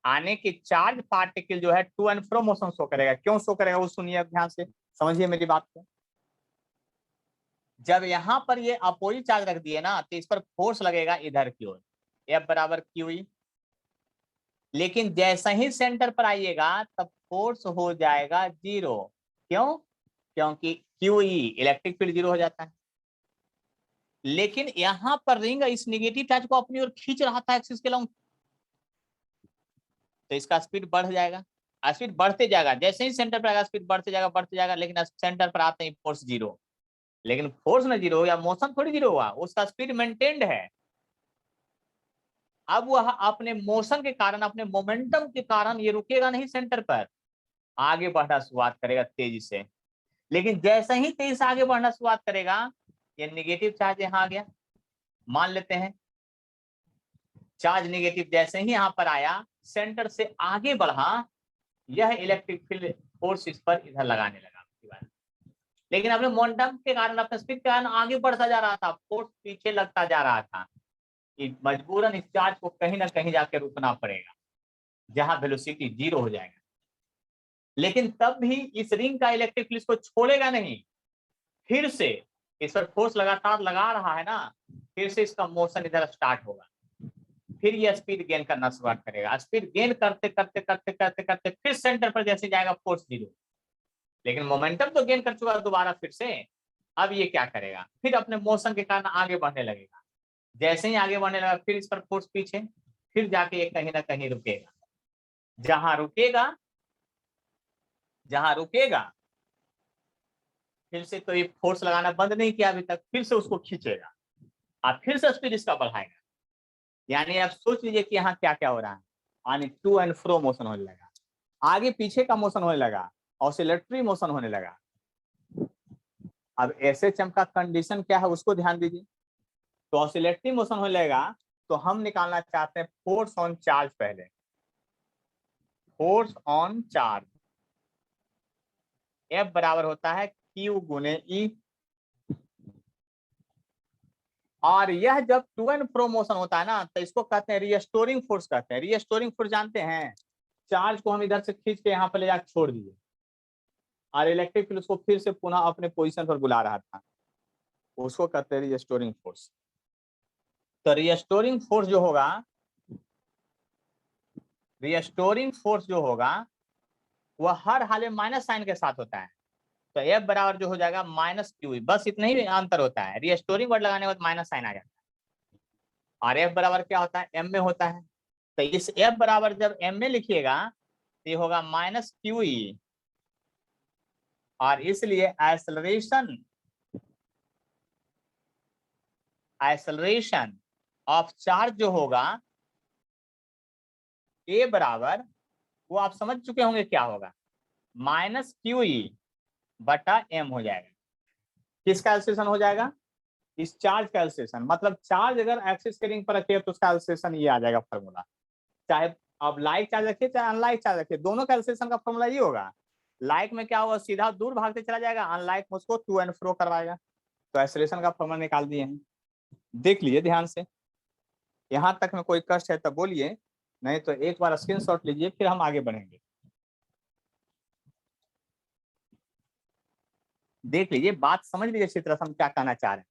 आने की चार्ज पार्टिकल जो है to and fro motion show करेगा। क्यों शो करेगा वो सुनिए ध्यान से, समझिए मेरी बात को। जब यहाँ पर ये अपोजिट चार्ज रख दिए ना, तो इस पर फोर्स लगेगा इधर की ओर, F बराबर QE, लेकिन जैसे ही सेंटर पर आइएगा तब फोर्स हो जाएगा 0। क्यों, क्योंकि QE इलेक्ट्रिक फील्ड 0 हो जाता है। लेकिन यहाँ पर रिंग इस नेगेटिव चार्ज को अपनी ओर खींच रहा था एक्सिस के लॉन्ग, तो इसका स्पीड बढ़ जाएगा, स्पीड बढ़ते जाएगा, जैसे ही सेंटर पर आएगा स्पीड बढ़ते जाएगा, लेकिन सेंटर पर आते ही फोर्स 0। लेकिन फोर्स ना 0 या मोशन थोड़ी 0 हुआ, उसका स्पीड मेंटेन्ड है। अब वह अपने मोशन के कारण, अपने मोमेंटम के कारण ये रुकेगा नहीं सेंटर पर, आगे बढ़ना शुरुआत करेगा तेजी से। लेकिन जैसे ही तेजी से आगे बढ़ना शुरुआत करेगा, ये नेगेटिव चार्ज यहाँ आ गया, मान लेते हैं चार्ज नेगेटिव जैसे ही यहाँ पर आया, सेंटर से आगे बढ़ा, यह इलेक्ट्रिक फील्ड फोर्स इस पर इधर लगाने लगा, की बात। लेकिन अपने मोमेंटम के कारण, अपने स्पीड के कारण आगे बढ़ता जा रहा था, फोर्स पीछे लगता जा रहा था कि मजबूरन इस चार्ज को कहीं ना कहीं जाके रुकना पड़ेगा जहां वेलोसिटी 0 हो जाएगा। लेकिन तब भी इस रिंग का इलेक्ट्रिक फील्ड को छोड़ेगा नहीं, फिर से इस पर फोर्स लगातार लगा रहा है ना, फिर से इसका मोशन इधर स्टार्ट होगा, फिर ये स्पीड गेन करना शुरुआत करेगा। स्पीड गेन करते करते करते करते करते फिर सेंटर पर जैसे जाएगा फोर्स 0, लेकिन मोमेंटम तो गेन कर चुका है दोबारा फिर से। अब ये क्या करेगा, फिर अपने मोशन के कारण आगे बढ़ने लगेगा। जैसे ही आगे बढ़ने लगा फिर इस पर फोर्स पीछे, फिर जाके ये कहीं ना कहीं रुकेगा। जहां रुकेगा फिर से तो ये फोर्स लगाना बंद नहीं किया अभी तक, फिर से उसको खींचेगा और फिर से स्पीड इसका बढ़ाएगा। यानी आप सोच लीजिए कि यहाँ क्या क्या हो रहा है, यानी टू एंड फ्रो मोशन होने लगा, आगे पीछे का मोशन होने लगा, ऑसिलेटरी मोशन होने लगा। अब एसएचएम का कंडीशन क्या है उसको ध्यान दीजिए। तो ऑसिलेटरी मोशन होने लगेगा तो हम निकालना चाहते हैं फोर्स ऑन चार्ज। पहले फोर्स ऑन चार्ज F बराबर होता है Q गुने E, और यह जब टू एंड फ्रो मोशन होता है ना तो इसको कहते हैं रिस्टोरिंग फोर्स कहते हैं। रिस्टोरिंग फोर्स जानते हैं, चार्ज को हम इधर से खींच के यहाँ पर ले जाकर छोड़ दिए और इलेक्ट्रिक फील्ड उसको फिर से पुनः अपने पोजीशन पर बुला रहा था, उसको कहते हैं रिस्टोरिंग फोर्स। तो रिस्टोरिंग फोर्स जो होगा वह हर हाल में माइनस साइन के साथ होता है। तो F बराबर जो हो जाएगा माइनस क्यू, बस इतना ही अंतर होता है। रिस्टोरिंग वर्ड लगाने के बाद माइनस साइन आ जाता है, और F बराबर क्या होता है, M में होता है। तो इस F बराबर जब M में लिखिएगा तो ये होगा माइनस क्यू ई, और इसलिए एक्सेलरेशन ऑफ चार्ज जो होगा A बराबर, वो आप समझ चुके होंगे क्या होगा, माइनस क्यू ई बटा M हो जाएगा। किसका एक्सेलरेशन हो जाएगा, इस चार्ज का एक्सेलरेशन। मतलब चार्ज अगर एक्सिस के रिंग पर रखिए तो उसका एक्सेलरेशन ये आ जाएगा फॉर्मूला। चाहे आप लाइक चार्ज रखिए चाहे अनलाइक चार्ज रखिए, दोनों का एक्सेलरेशन का फॉर्मूला ये होगा। लाइक में क्या होगा, सीधा दूर भागते चला जाएगा, अनलाइक में उसको टू एंड फ्रो करवाएगा। तो एक्सेलरेशन का फॉर्मूला निकाल दिए हैं, देख लीजिए ध्यान से। यहां तक में कोई कष्ट है तो बोलिए, नहीं तो एक बार स्क्रीनशॉट लीजिए फिर हम आगे बढ़ेंगे। देख लीजिए, बात समझ लीजिए अच्छी तरह से हम क्या कहना चाह रहे हैं।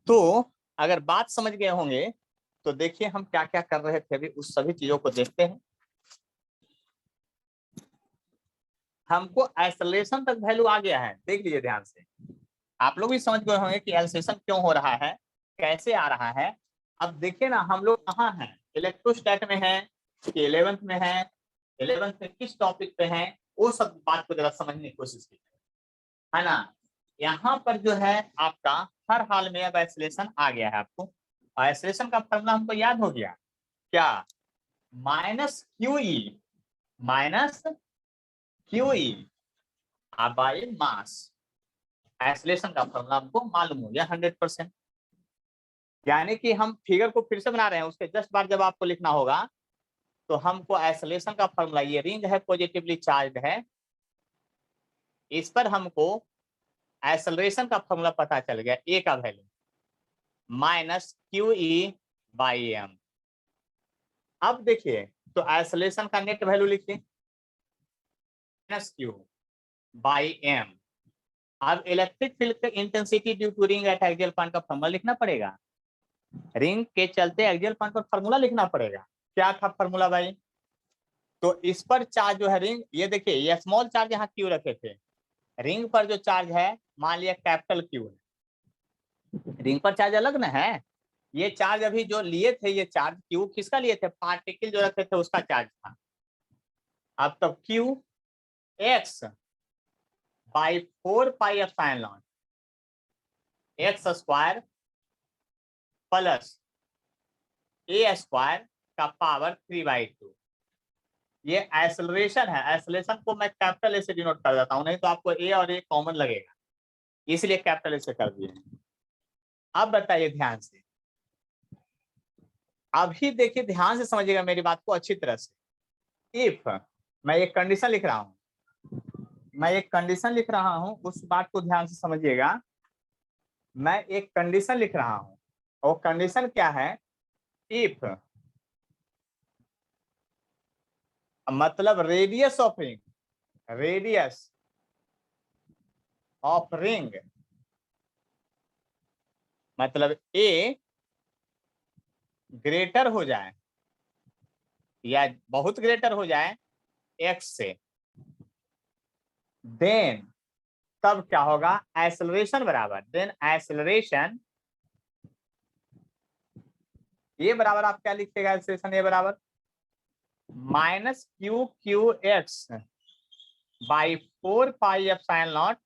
तो अगर बात समझ गए होंगे तो देखिए हम क्या क्या कर रहे थे अभी, उस सभी चीजों को देखते हैं। हमको एक्सेलरेशन तक वैल्यू आ गया है, देख लीजिए ध्यान से। आप लोग भी समझ गए होंगे कि एक्सेलरेशन क्यों हो रहा है, कैसे आ रहा है। अब देखिए ना, हम लोग कहाँ हैं, इलेक्ट्रोस्टैट में है कि 11th में है, 11th में किस टॉपिक पे है, वो सब बात को जरा समझने की कोशिश कीजिए, है ना। यहाँ पर जो है आपका हर हाल में अब एक्सेलरेशन आ गया है आपको, और एक्सेलरेशन का फॉर्मूला हमको याद हो गया क्या, minus q E by mass. Acceleration का फॉर्मूला हमको मालूम हो गया 100%। यानी कि हम फिगर को फिर से बना रहे हैं, उसके जस्ट बाद जब आपको लिखना होगा तो हमको एक्सेलरेशन का फॉर्मूला, ये रिंग है पॉजिटिवली चार्ज है, इस पर हमको एक्सेलरेशन का फॉर्मूला पता चल गया, ए का value minus q e by m. अब देखिए तो एक्सेलरेशन का नेट वैल्यू लिखिए माइनस क्यू बाई एम। अब इलेक्ट्रिक फील्ड का intensity due to ring at axial point का फॉर्मूला लिखना पड़ेगा, रिंग के चलते एक्सियल पॉइंट पर फॉर्मूला लिखना पड़ेगा। क्या था फॉर्मूला भाई, तो इस पर चार्ज जो है रिंग, ये देखिए ये स्मॉल चार्ज यहाँ क्यू रखे थे, रिंग पर जो चार्ज है मान लिया कैपिटल क्यू है, रिंग पर चार्ज अलग ना है। ये चार्ज अभी जो लिए थे, ये चार्ज क्यू किसका लिए थे, पार्टिकल जो रखे थे उसका चार्ज था। अब तब Q x by 4 pi epsilon x square plus A square का पावर 3/2। ये एक्सेलरेशन है, एक्सेलरेशन को मैं कैपिटल ए से डिनोट कर देता हूं, नहीं तो आपको ए और ए कॉमन लगेगा, इसलिए कैपिटल ए से कर दिए। अब बताइए ध्यान से, अभी देखिए ध्यान से समझिएगा मेरी बात को अच्छी तरह से। इफ मैं एक कंडीशन लिख रहा हूं, मैं एक कंडीशन लिख रहा हूं, उस बात को ध्यान से समझिएगा। मैं एक कंडीशन लिख रहा हूं और कंडीशन क्या है, इफ मतलब radius of ring, radius of ring मतलब ए ग्रेटर हो जाए या बहुत ग्रेटर हो जाए एक्स से, देन तब क्या होगा, एक्सेलरेशन बराबर, देन एक्सेलरेशन ये बराबर आप क्या लिखिएगा, एक्सेलरेशन ये बराबर minus Q Q x by 4 pi epsilon not.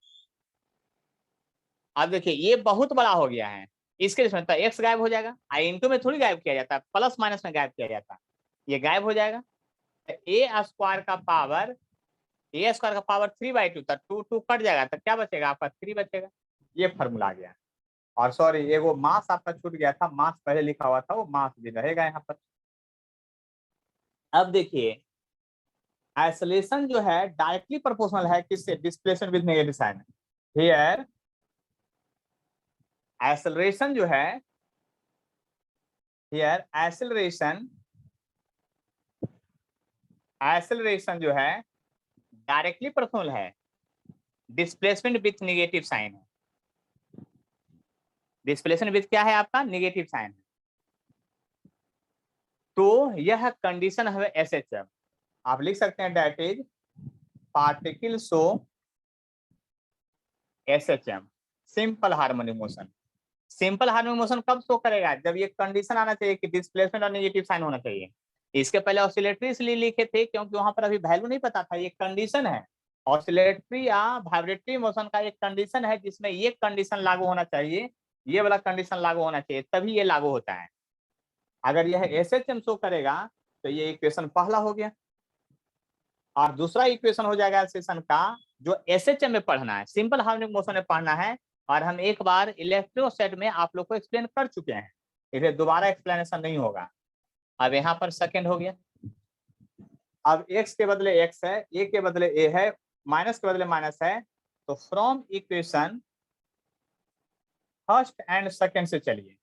अब देखिए ये बहुत बड़ा हो गया है, इसके लिए तो एक्स गायब हो जाएगा, आई इंटू में थोड़ी गायब किया जाता है, प्लस माइनस में गायब किया जाता है, ये गायब हो जाएगा। ए स्क्वायर का पावर, ए स्क्वायर का पावर 3/2 था, 2 2 कट जाएगा तो क्या बचेगा आपका 3 बचेगा। ये फॉर्मूला आ गया। और सॉरी ये वो मास आपका छूट गया था, मास पहले लिखा हुआ था, वो मास भी रहेगा यहाँ पर। अब देखिए एक्सेलरेशन जो है डायरेक्टली प्रोपोर्शनल है किससे, displacement with negative sign. Here acceleration जो है, हियर एक्सेलरेशन जो है डायरेक्टली प्रोपोर्शनल है डिस्प्लेसमेंट विथ नेगेटिव साइन है। डिस्प्लेसमेंट विथ क्या है आपका, नेगेटिव साइन। तो यह कंडीशन है एसएचएम, आप लिख सकते हैं that is particle show SHM, simple harmonic motion. Simple harmonic motion कब शो करेगा, जब ये कंडीशन आना चाहिए कि डिस्प्लेसमेंट और नेगेटिव साइन होना चाहिए। इसके पहले ऑसिलेटरी इसलिए लिखे थे क्योंकि वहां पर अभी वैल्यू नहीं पता था, ये कंडीशन है। ऑसिलेटरी या वाइब्रेटरी मोशन का एक कंडीशन है जिसमें ये कंडीशन लागू होना चाहिए, ये वाला कंडीशन लागू होना चाहिए, तभी ये लागू होता है। अगर यह एसएचएम शो करेगा तो ये इक्वेशन पहला हो गया, और दूसरा इक्वेशन हो जाएगा सेशन का जो एसएचएम में पढ़ना है, सिंपल हार्मोनिक मोशन में पढ़ना है। और हम एक बार इलेक्ट्रोस्टैटिक में आप लोग को एक्सप्लेन कर चुके हैं, इसे दोबारा एक्सप्लेनेशन नहीं होगा। अब यहाँ पर सेकंड हो गया, अब x के बदले x है, a के बदले a है, माइनस के बदले माइनस है, तो from equation first and second से चलिए।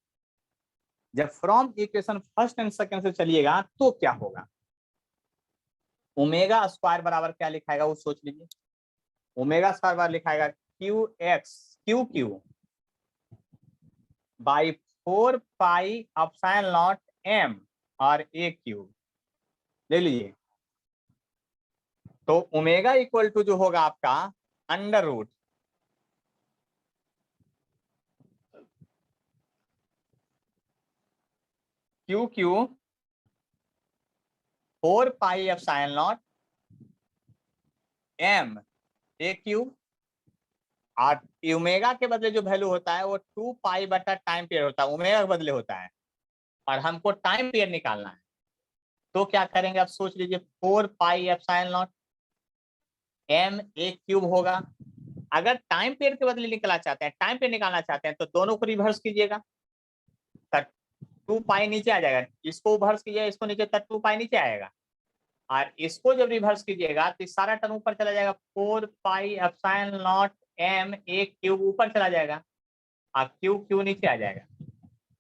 जब from equation first and second से चलिएगा तो क्या होगा, ओमेगा स्क्वायर बराबर क्या लिखाएगा वो सोच लीजिए। ओमेगा स्क्वायर बराबर लिखाएगा Q X Q Q by 4 pi epsilon naught M और ए क्यूब ले लीजिए। तो ओमेगा इक्वल टू जो होगा आपका under root q q 4 pi epsilon naught m a cube, और ओमेगा के बदले जो वैल्यू होता है वो 2 पाई बटा टाइम पीरियड होता है, ओमेगा के बदले होता है, और हमको टाइम पीरियड निकालना है। तो क्या करेंगे आप सोच लीजिए, 4 pi epsilon naught m a cube होगा। अगर टाइम पीरियड के बदले निकालना चाहते हैं, टाइम पीरियड निकालना चाहते हैं तो दोनों को रिवर्स कीजिएगा, 2 पाई नीचे आ जाएगा, इसको रिवर्स कीजिएगा, इसको नीचे तक 2 पाई नीचे आएगा, और इसको जब रिवर्स कीजिएगा तो सारा टर्म ऊपर चला जाएगा, 4 pi epsilon naught m a cube ऊपर चला जाएगा, और क्यू क्यू नीचे आ जाएगा,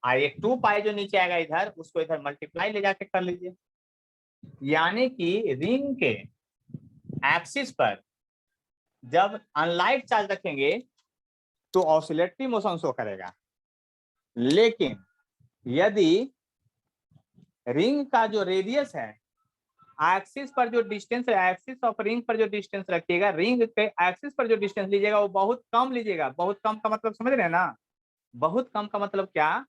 और ये 2 पाई जो नीचे आएगा इधर, उसको इधर मल्टीप्लाई ले जाके कर लीजिए। यानी कि रिंग के एक्सिस पर जब अनलाइट चार्ज रखेंगे तो ऑसिलेटरी मोशन शो करेगा, लेकिन यदि रिंग का जो रेडियस है, एक्सिस पर जो डिस्टेंस है, एक्सिस ऑफ रिंग पर जो डिस्टेंस रखिएगा, रिंग के एक्सिस पर जो डिस्टेंस लीजिएगा वो बहुत कम लीजिएगा। बहुत कम का मतलब समझ रहे हैं ना, बहुत कम का मतलब क्या,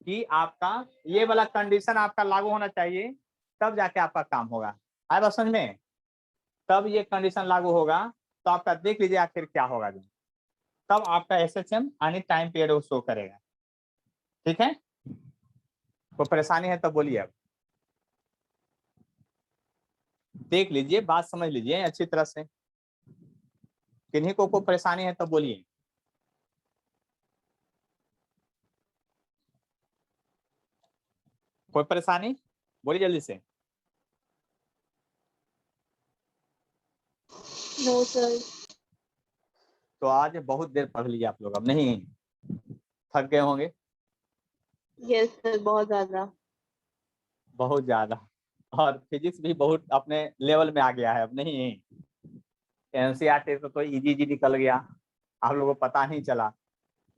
कि आपका ये वाला कंडीशन आपका लागू होना चाहिए, तब जाके आपका काम होगा। आए बात समझ में, तब ये कंडीशन लागू होगा तो आपका देख लीजिए आखिर क्या होगा, जो तब आपका SHM any time period show करेगा। ठीक है, कोई परेशानी है तो बोलिए, अब देख लीजिए, बात समझ लीजिए अच्छी तरह से, किन्हीं को कोई परेशानी है तो बोलिए। कोई परेशानी बोलिए जल्दी से।
No, sir.
तो आज बहुत देर पढ़ लिया आप लोग, अब नहीं थक गए होंगे
यस सर, बहुत ज्यादा।
बहुत ज्यादा। और फिजिक्स भी बहुत अपने लेवल में आ गया है अब, नहीं एनसीईआरटी तो इजी इजी निकल गया, आप लोगों को पता नहीं चला।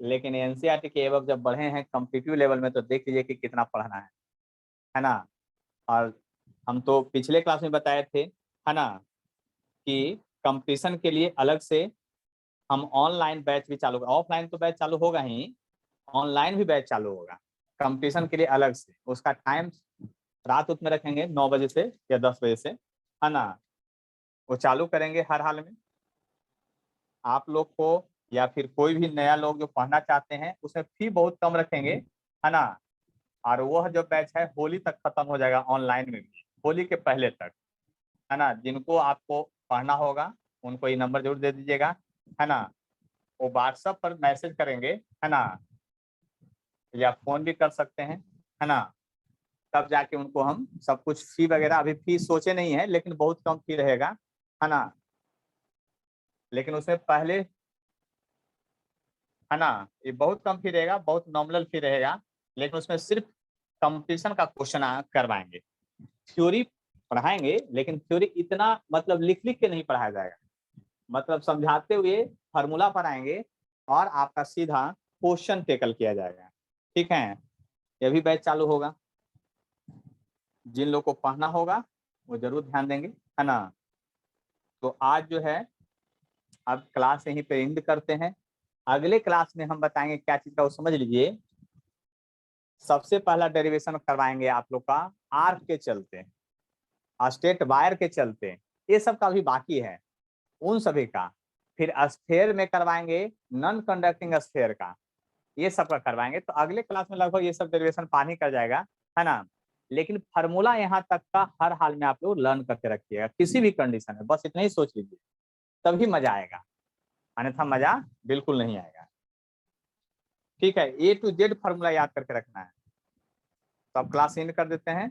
लेकिन एनसीईआरटी के एवज जब बढ़े हैं कॉम्पिटिटिव लेवल में तो देख लीजिए कि कितना पढ़ना है ना। और हम तो पिछले क्लास में बताए थे, है ना, कि कंपटीशन के लिए अलग से हम ऑनलाइन बैच भी चालू, ऑफलाइन तो बैच चालू होगा ही, ऑनलाइन भी बैच चालू होगा कंपटीशन के लिए अलग से। उसका टाइम रात में रखेंगे 9 बजे से या 10 बजे से, है ना, वो चालू करेंगे हर हाल में। आप लोग को या फिर कोई भी नया लोग जो पढ़ना चाहते हैं उसमें फी बहुत कम रखेंगे, है ना। और वह जो बैच है होली तक खत्म हो जाएगा ऑनलाइन में भी, होली के पहले तक, है ना। जिनको आपको पढ़ना होगा उनको ये नंबर जरूर दे दीजिएगा, है ना। वो व्हाट्सएप पर मैसेज करेंगे, है ना, या फोन भी कर सकते हैं, है ना। तब जाके उनको हम सब कुछ फी वगैरह, अभी फी सोचे नहीं है लेकिन बहुत कम फी रहेगा, है ना। लेकिन उसमें पहले, है ना, ये बहुत कम फी रहेगा, बहुत नॉमिनल फी रहेगा, लेकिन उसमें सिर्फ कंपटीशन का क्वेश्चन करवाएंगे। थ्योरी पढ़ाएंगे लेकिन थ्योरी इतना मतलब लिख लिख के नहीं पढ़ाया जाएगा, मतलब समझाते हुए फार्मूला पढ़ाएंगे और आपका सीधा क्वेश्चन टेकल किया जाएगा। ठीक है, ये भी बैच चालू होगा, जिन लोग को पढ़ना होगा वो जरूर ध्यान देंगे, है ना। तो आज जो है अब क्लास यहीं पे एंड करते हैं। अगले क्लास में हम बताएंगे क्या चीज का, वो समझ लीजिए। सबसे पहला डेरिवेशन करवाएंगे आप लोग का आर्क के चलते, स्टेट वायर के चलते, ये सब का भी बाकी है उन सभी का। फिर स्फेयर में करवाएंगे नॉन कंडक्टिंग स्फेयर का, ये सब का करवाएंगे। तो अगले क्लास में लगभग ये सब डेरिवेशन पानी कर जाएगा, है ना। लेकिन फार्मूला यहाँ तक का हर हाल में आप लोग लर्न करके रखिएगा, किसी भी कंडीशन में, बस इतना ही सोच लीजिए, तभी मजा आएगा, अन्यथा मजा बिल्कुल नहीं आएगा। ठीक है, A to Z फार्मूला याद करके रखना है। तो अब क्लास एंड कर देते हैं।